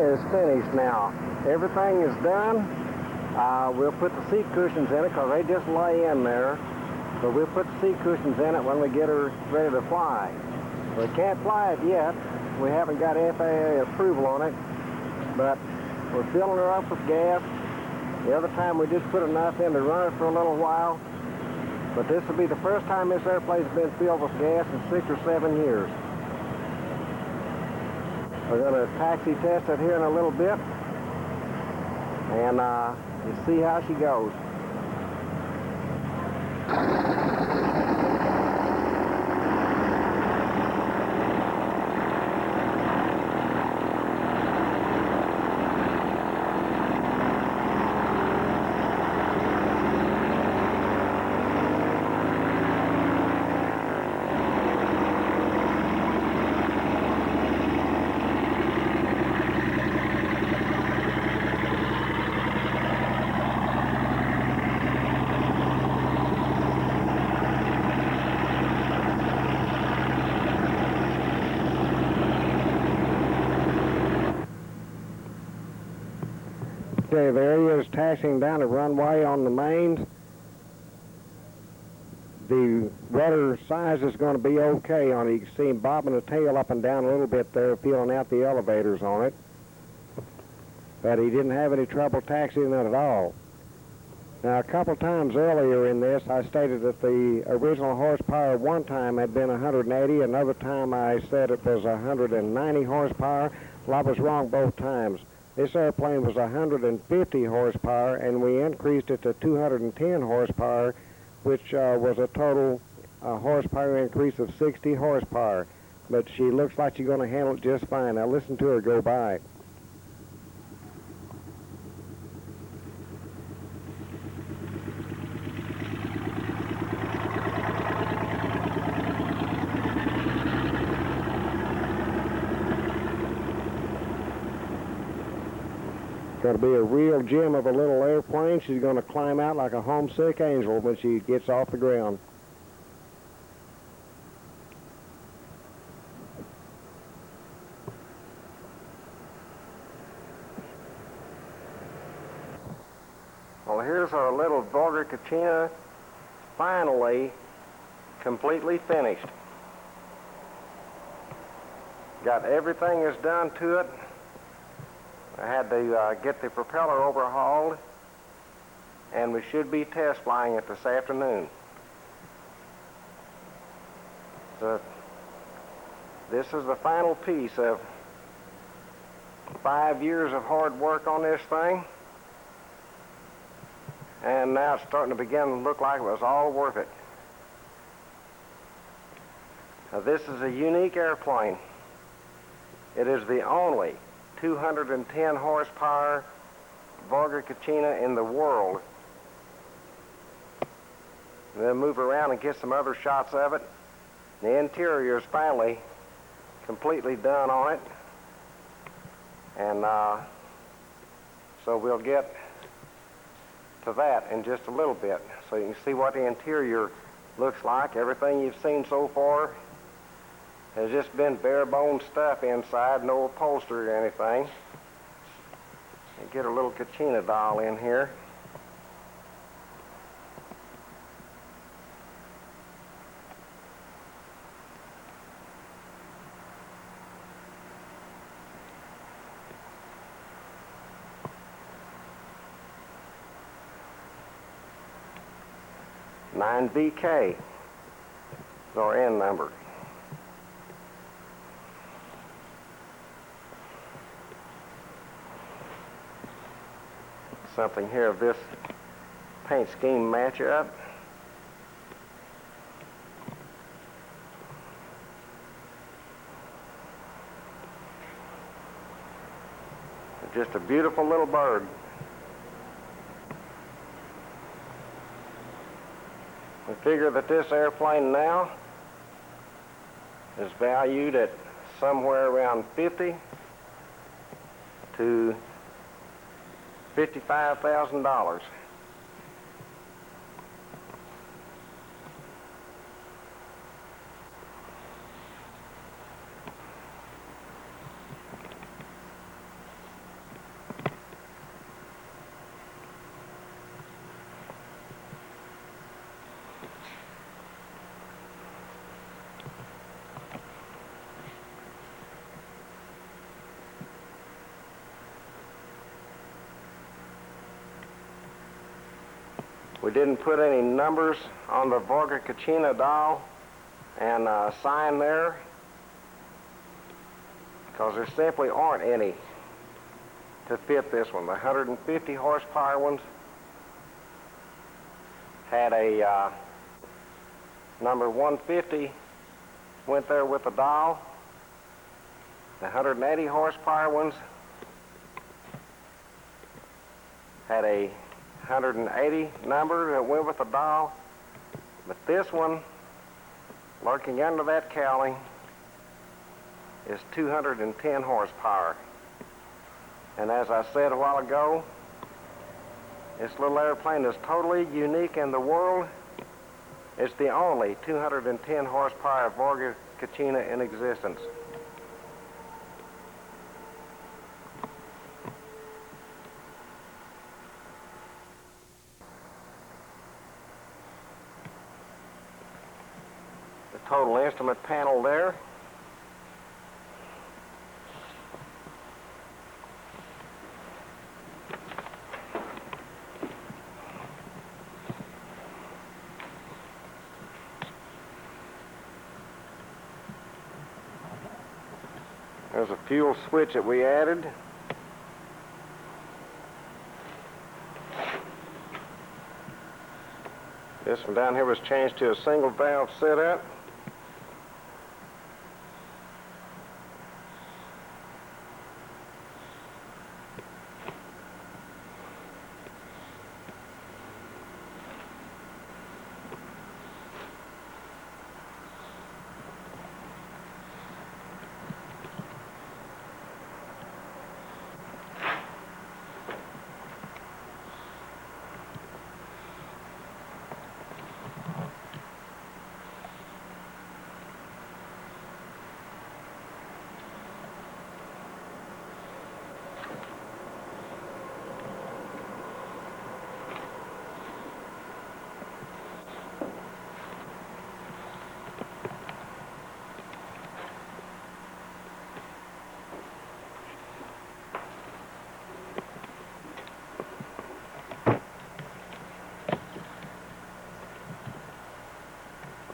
is finished now. Everything is done. We'll put the seat cushions in it because they just lay in there. So we'll put the seat cushions in it when we get her ready to fly. We can't fly it yet. We haven't got FAA approval on it, but we're filling her up with gas. The other time we just put enough in to run it for a little while. But this will be the first time this airplane's been filled with gas in 6 or 7 years. We're going to taxi test it here in a little bit, and you see how she goes. Okay, there he is taxiing down the runway on the mains. The rudder size is going to be okay on it. You can see him bobbing the tail up and down a little bit there, feeling out the elevators on it. But he didn't have any trouble taxiing it at all. Now, a couple times earlier in this, I stated that the original horsepower one time had been 180, another time I said it was 190 horsepower. Well, I was wrong both times. This airplane was 150 horsepower, and we increased it to 210 horsepower, which was a total horsepower increase of 60 horsepower. But she looks like she's going to handle it just fine. Now listen to her go by. Going to be a real gem of a little airplane. She's going to climb out like a homesick angel when she gets off the ground. Well, here's our little Varga Kachina, finally completely finished. Got everything is done to it. I had to get the propeller overhauled, and we should be test flying it this afternoon. So this is the final piece of 5 years of hard work on this thing, and now it's starting to begin to look like it was all worth it. Now, this is a unique airplane. It is the only 210 horsepower Varga Kachina in the world. And then move around and get some other shots of it. The interior is finally completely done on it. And so we'll get to that in just a little bit. So you can see what the interior looks like. Everything you've seen so far has just been bare bone stuff inside, no upholstery or anything. And get a little Kachina doll in here. VK is our N number. Something here of this paint scheme match up. Just a beautiful little bird. We figure that this airplane now is valued at somewhere around $50,000 to $55,000. We didn't put any numbers on the Varga Kachina dial and sign there because there simply aren't any to fit this one. The 150 horsepower ones had a number 150 went there with the dial. The 180 horsepower ones had a 180 number that went with the dial, but this one, lurking under that cowling, is 210 horsepower. And as I said a while ago, this little airplane is totally unique in the world. It's the only 210 horsepower Varga Kachina in existence. The total instrument panel there. There's a fuel switch that we added. This one down here was changed to a single valve setup.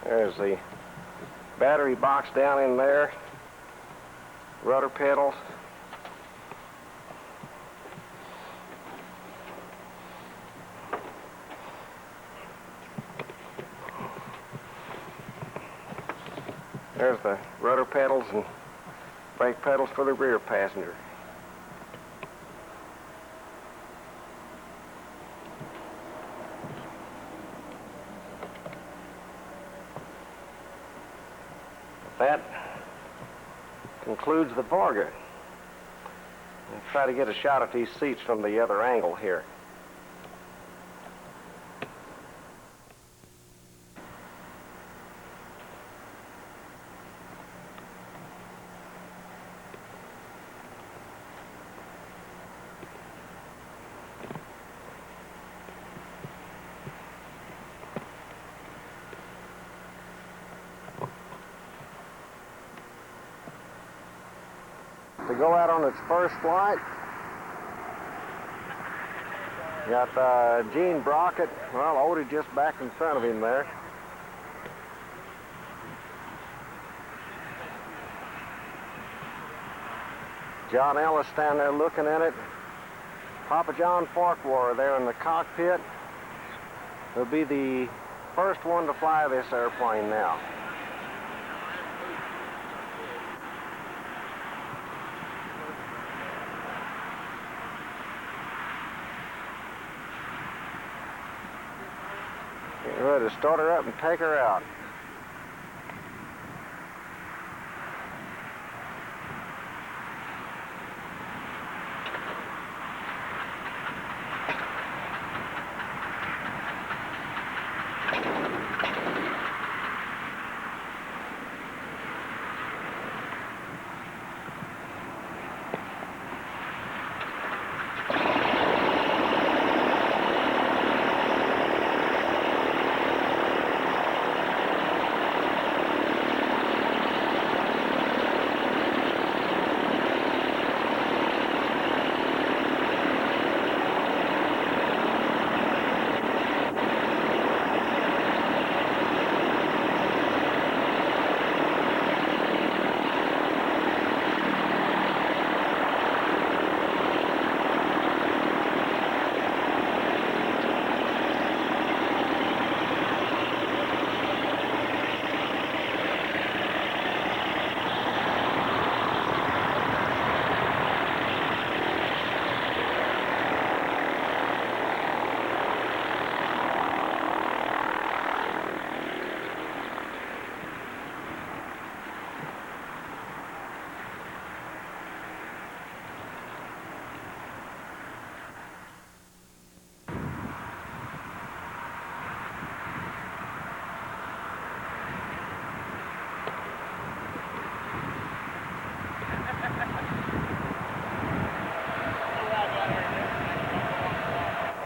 There's the battery box down in there, rudder pedals. There's the rudder pedals and brake pedals for the rear passenger. That concludes the Varga. I'll try to get a shot at these seats from the other angle here. To go out on its first flight, got Gene Brockett, well, Odie just back in front of him there. John Ellis down there looking at it. Papa John Farquhar there in the cockpit. He'll be the first one to fly this airplane now. Get ready to start her up and take her out.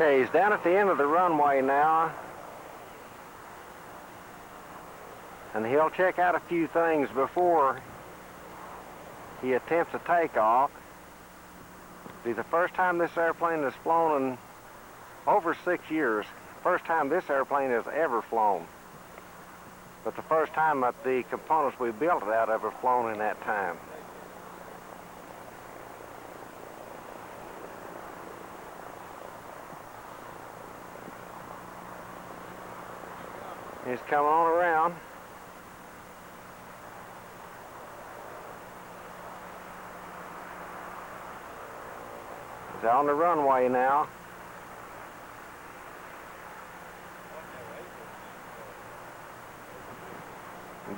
Okay, he's down at the end of the runway now. And he'll check out a few things before he attempts a takeoff. It'll be the first time this airplane has flown in over 6 years. First time this airplane has ever flown. But the first time that the components we built it out of have flown in that time. He's coming on around. He's on the runway now.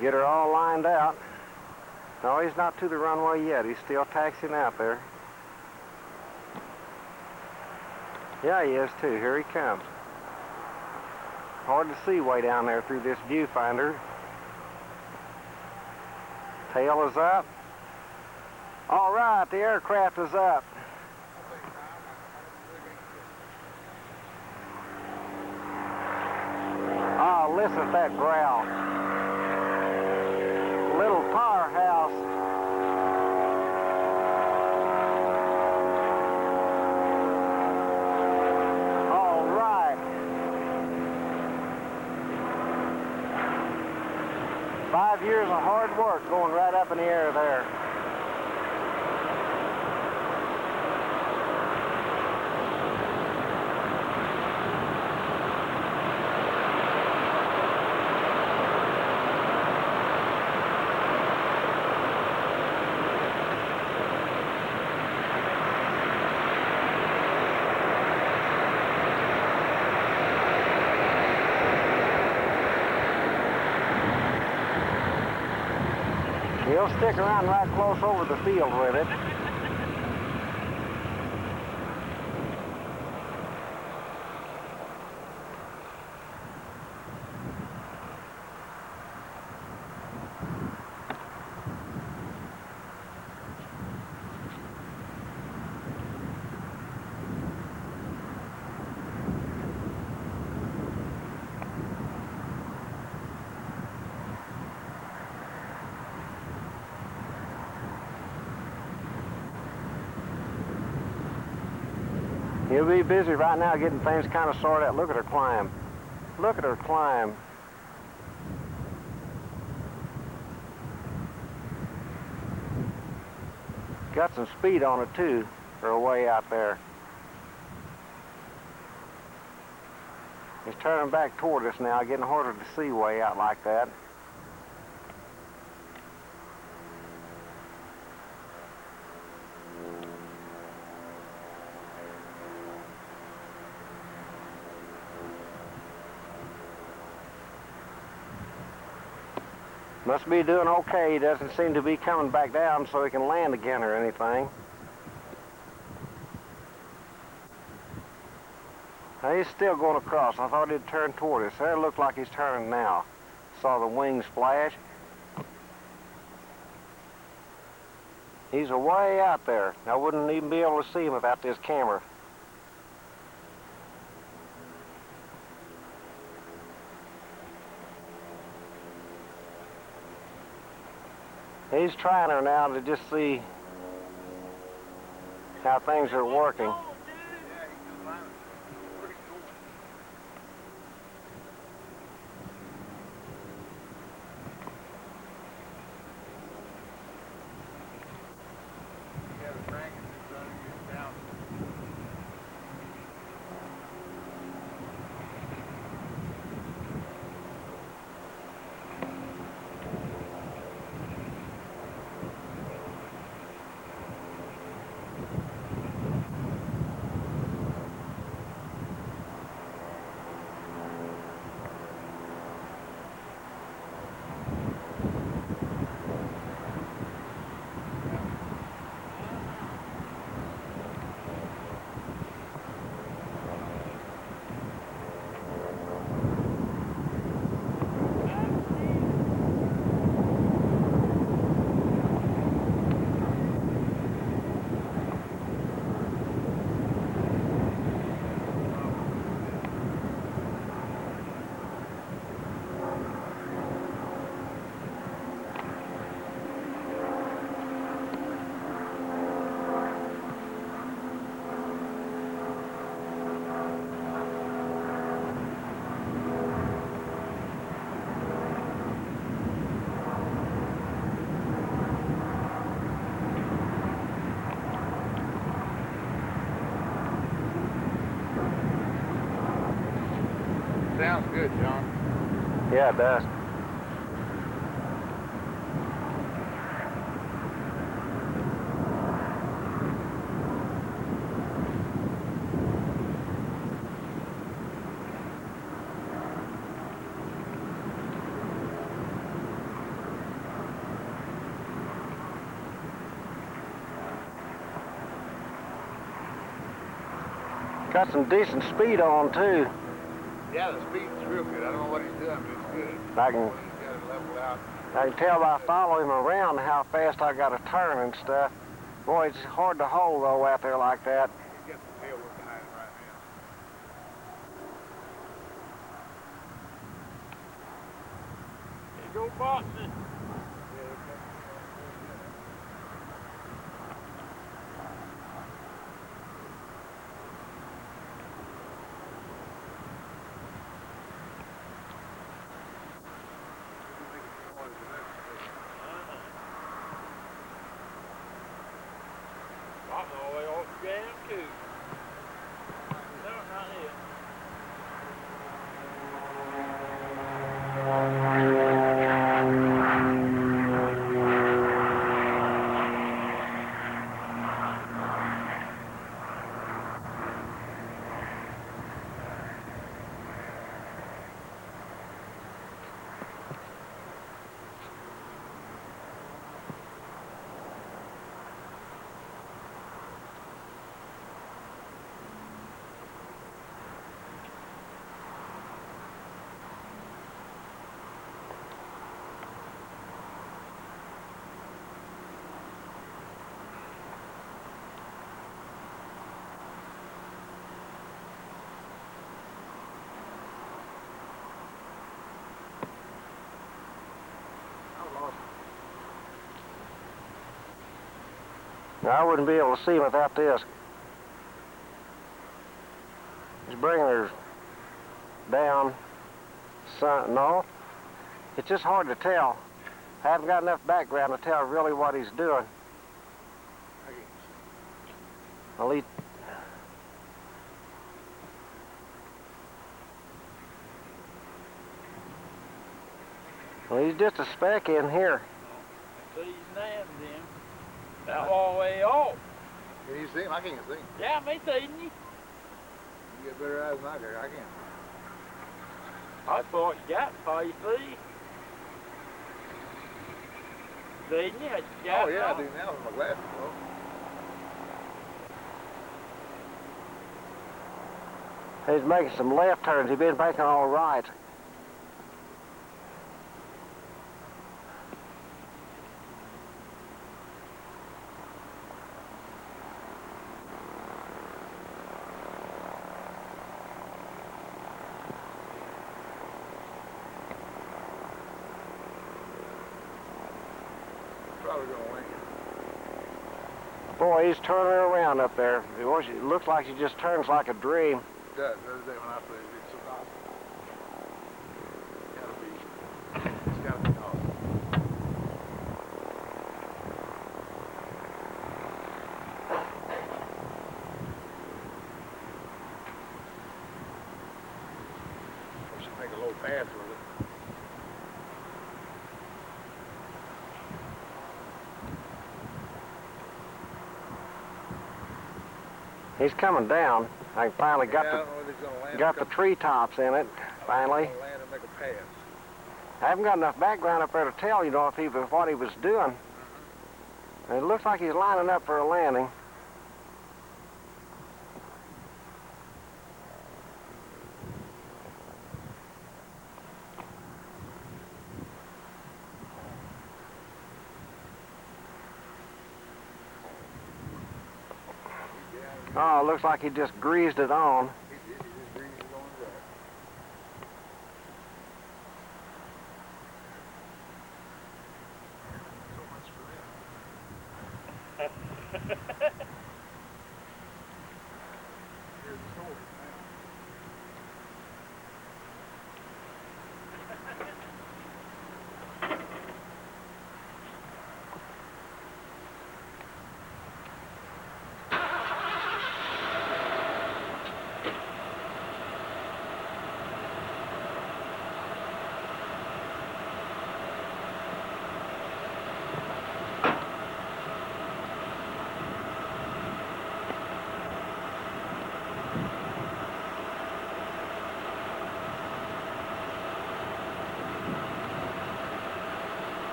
Get her all lined out. No, he's not to the runway yet. He's still taxiing out there. Yeah, he is too. Here he comes. Hard to see way down there through this viewfinder. Tail is up. All right, the aircraft is up. Oh, listen to that growl. Little powerhouse. All right. 5 years of hard work going right up in the air there. He'll stick around right close over the field with it. He'll be busy right now getting things kind of sorted out. Look at her climb. Look at her climb. Got some speed on it too, for a way out there. He's turning back toward us now, getting harder to see way out like that. Must be doing okay. He doesn't seem to be coming back down so he can land again or anything. Now, he's still going across. I thought he'd turn toward us. There, it looked like he's turning now. Saw the wings flash. He's way out there. I wouldn't even be able to see him without this camera. He's trying her now to just see how things are working. sounds good, John. Yeah, it does. Got some decent speed on too. Yeah, the speed's real good. I don't know what he's doing, but it's good. I can, He's got it leveled out. I can tell by following him around how fast I got to turn and stuff. Boy, it's hard to hold though out there like that. He's got the tailwheel behind him right now. Here go boxing. I'm all the way off the jam too. No, not yet. Now, I wouldn't be able to see him without this. He's bringing her down. No, it's just hard to tell. I haven't got enough background to tell really what he's doing. Well, he's just a speck in here. See his name's in. That all the way off. Can you see him? I can't see him. Yeah, me seeing you. You get better eyes than I got. I can't. I thought you got for you, see? See you? Oh, yeah, I do now with my glasses, bro. He's making some left turns. He's been making all right. Probably gonna win. Boy, he's turning around up there. It looks like he just turns like a dream. It does. The other day when I played, it's so hot. It's gotta be hot. I should make a little pass with it. He's coming down. I finally got I don't know whether he's gonna land. the treetops in it. Finally, He's gonna land and make a pass. I haven't got enough background up there to tell you know if he was what he was doing. And it looks like he's lining up for a landing. Oh, it looks like he just greased it on. He just breezed it on dry. So much for that. Here's the story now.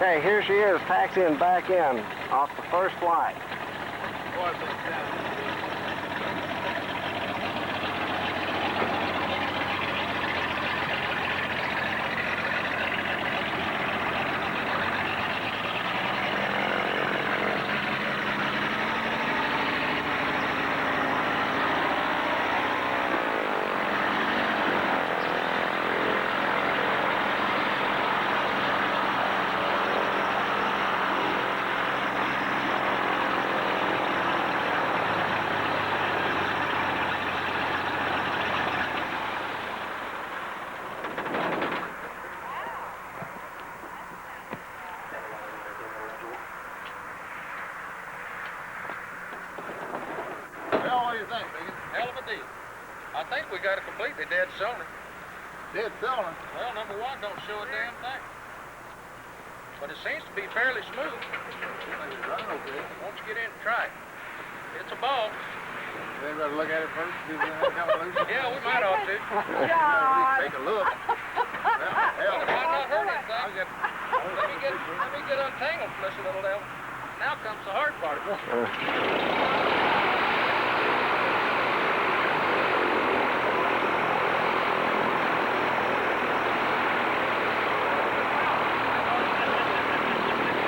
Okay, here she is, taxiing back in off the first flight. Well, what do you think, Biggin? Hell of a deal. I think we got a completely dead cylinder. Dead cylinder. Well, number one don't show a damn thing. But it seems to be fairly smooth. It's running okay. Won't you get in and try it? It's a ball. Then better look at it first, see if anything coming loose. Yeah, we might ought to. Take a look. Well, it might not hurt anything. Let me get untangled from this little devil. Now comes the hard part.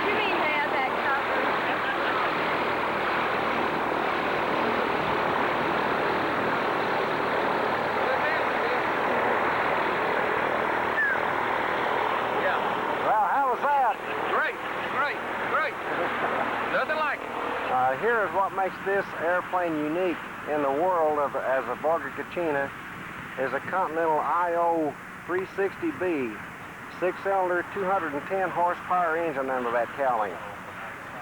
You mean to have that covered? Yeah. Well, how was that? Great. Nothing like it. Here is what makes this airplane unique in the world as a Varga Kachina is a Continental IO 360B, 6-cylinder, 210 horsepower engine under that cowling.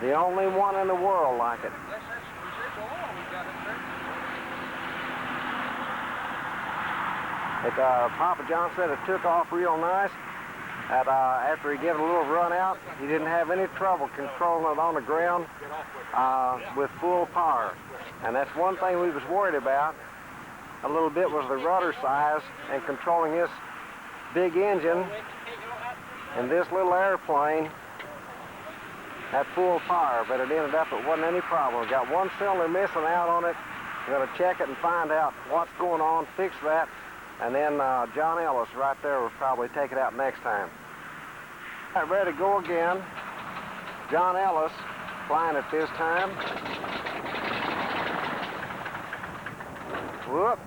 The only one in the world like it. That's residual oil we got in there. Papa John said it took off real nice. After he gave it a little run out, he didn't have any trouble controlling it on the ground with full power. And that's one thing we was worried about a little bit was the rudder size and controlling this big engine in this little airplane at full power, but it ended up it wasn't any problem. We got one cylinder missing out on it. We're going to check it and find out what's going on, fix that, and then John Ellis right there will probably take it out next time. All right, ready to go again. John Ellis flying it this time. Whoop.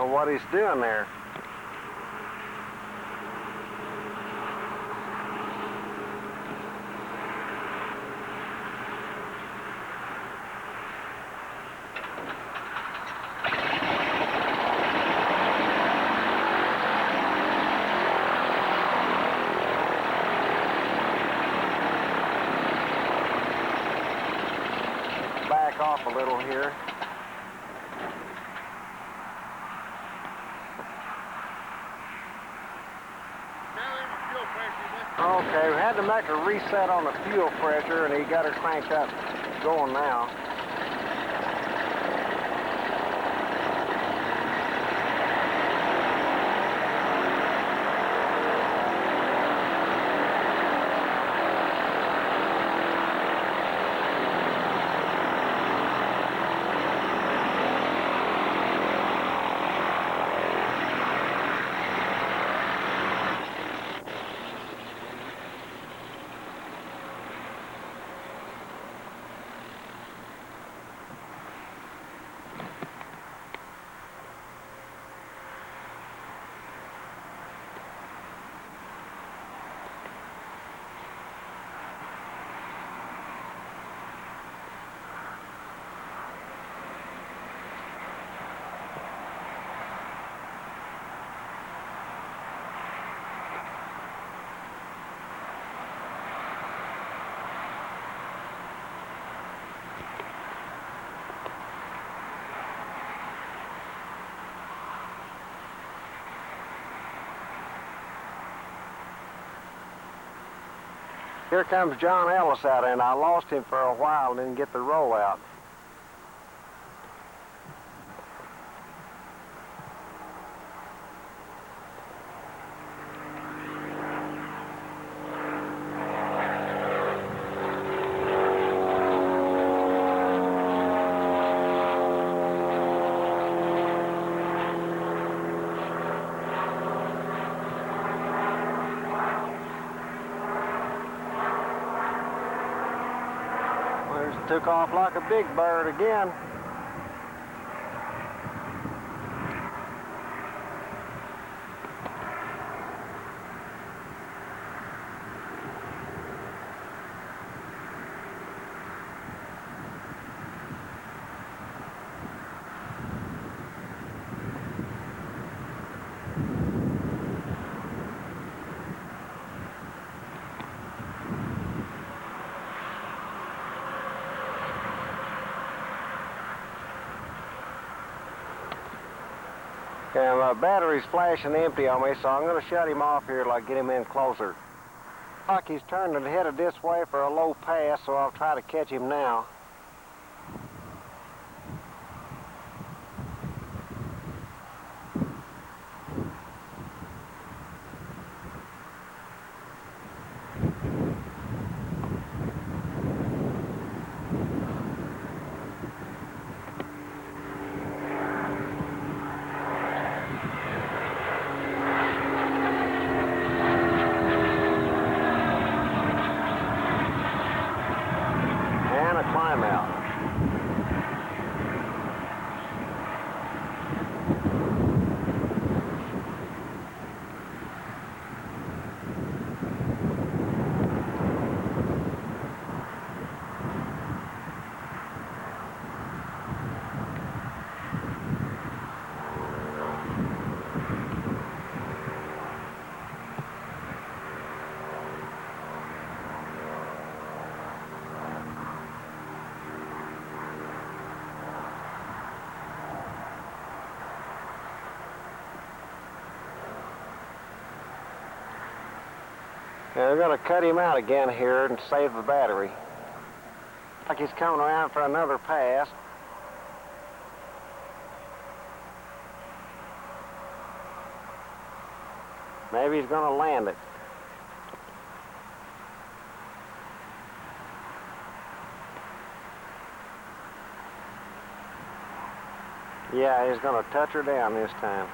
What he's doing there. Back off a little here. Okay, we had to make a reset on the fuel pressure, and he got her cranked up going now. Here comes John Ellis out, and I lost him for a while and didn't get the roll out. Took off like a big bird again. And my battery's flashing empty on me, so I'm going to shut him off here till I get him in closer. Like he's turning headed this way for a low pass, so I'll try to catch him now. Climb out. Yeah, we're going to cut him out again here and save the battery. Like he's coming around for another pass. Maybe he's going to land it. Yeah, he's going to touch her down this time.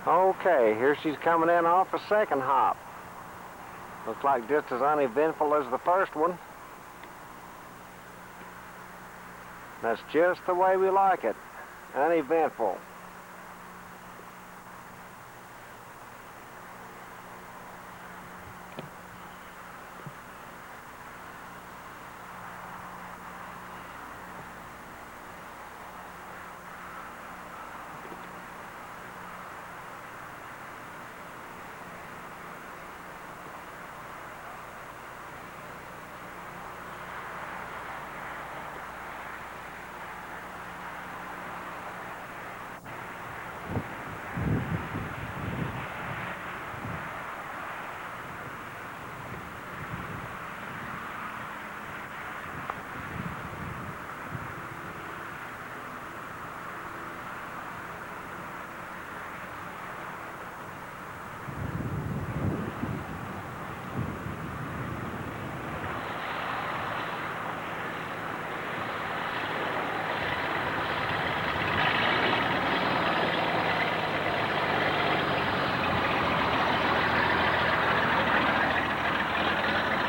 Okay, here she's coming in off a second hop. Looks like just as uneventful as the first one. That's just the way we like it, uneventful.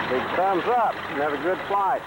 Big thumbs up. Another good flight.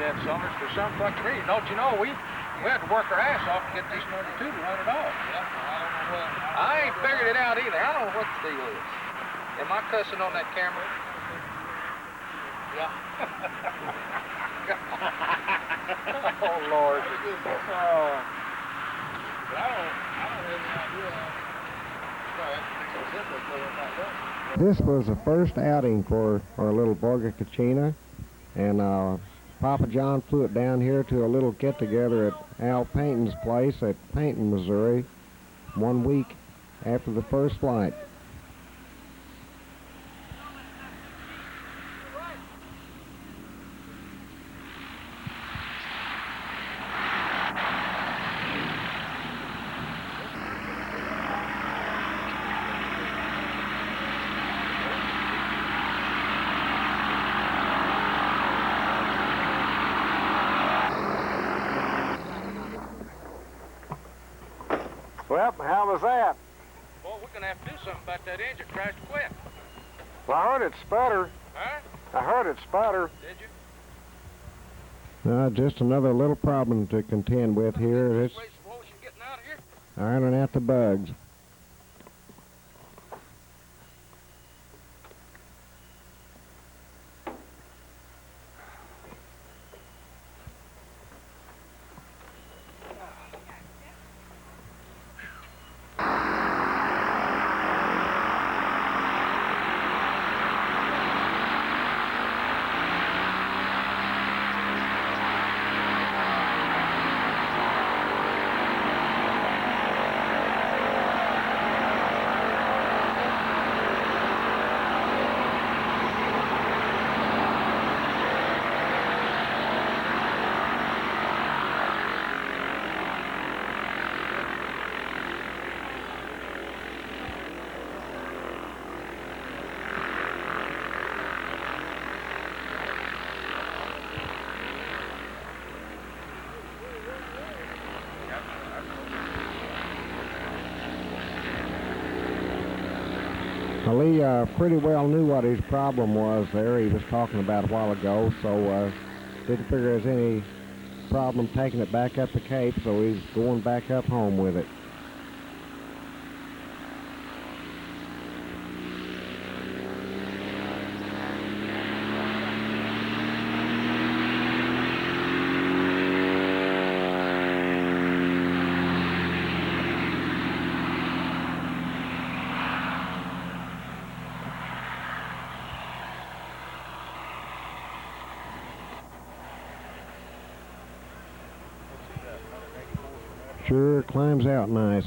dead cylinders for some fucking reason. Don't you know, we had to work our ass off to get this number 2 to run it off. Yeah, I don't know what. I ain't figured it out either. I don't know what the deal is. Am I cussing on that camera? Yeah. Oh, Lord. I don't have any idea. This was the first outing for our little Varga Kachina, and Papa John flew it down here to a little get-together at Al Payton's place at Payton, Missouri, 1 week after the first flight. Well, how was that? Boy, we're gonna have to do something about that engine. Crashed quick. Well, I heard it sputter. Huh? I heard it sputter. Did you? Just another little problem to contend with here. It's Race of ocean getting out of here? ironing out the bugs. Well, Lee pretty well knew what his problem was there. He was talking about a while ago, so didn't figure there's any problem taking it back up the Cape, so he's going back up home with it. Sure climbs out nice.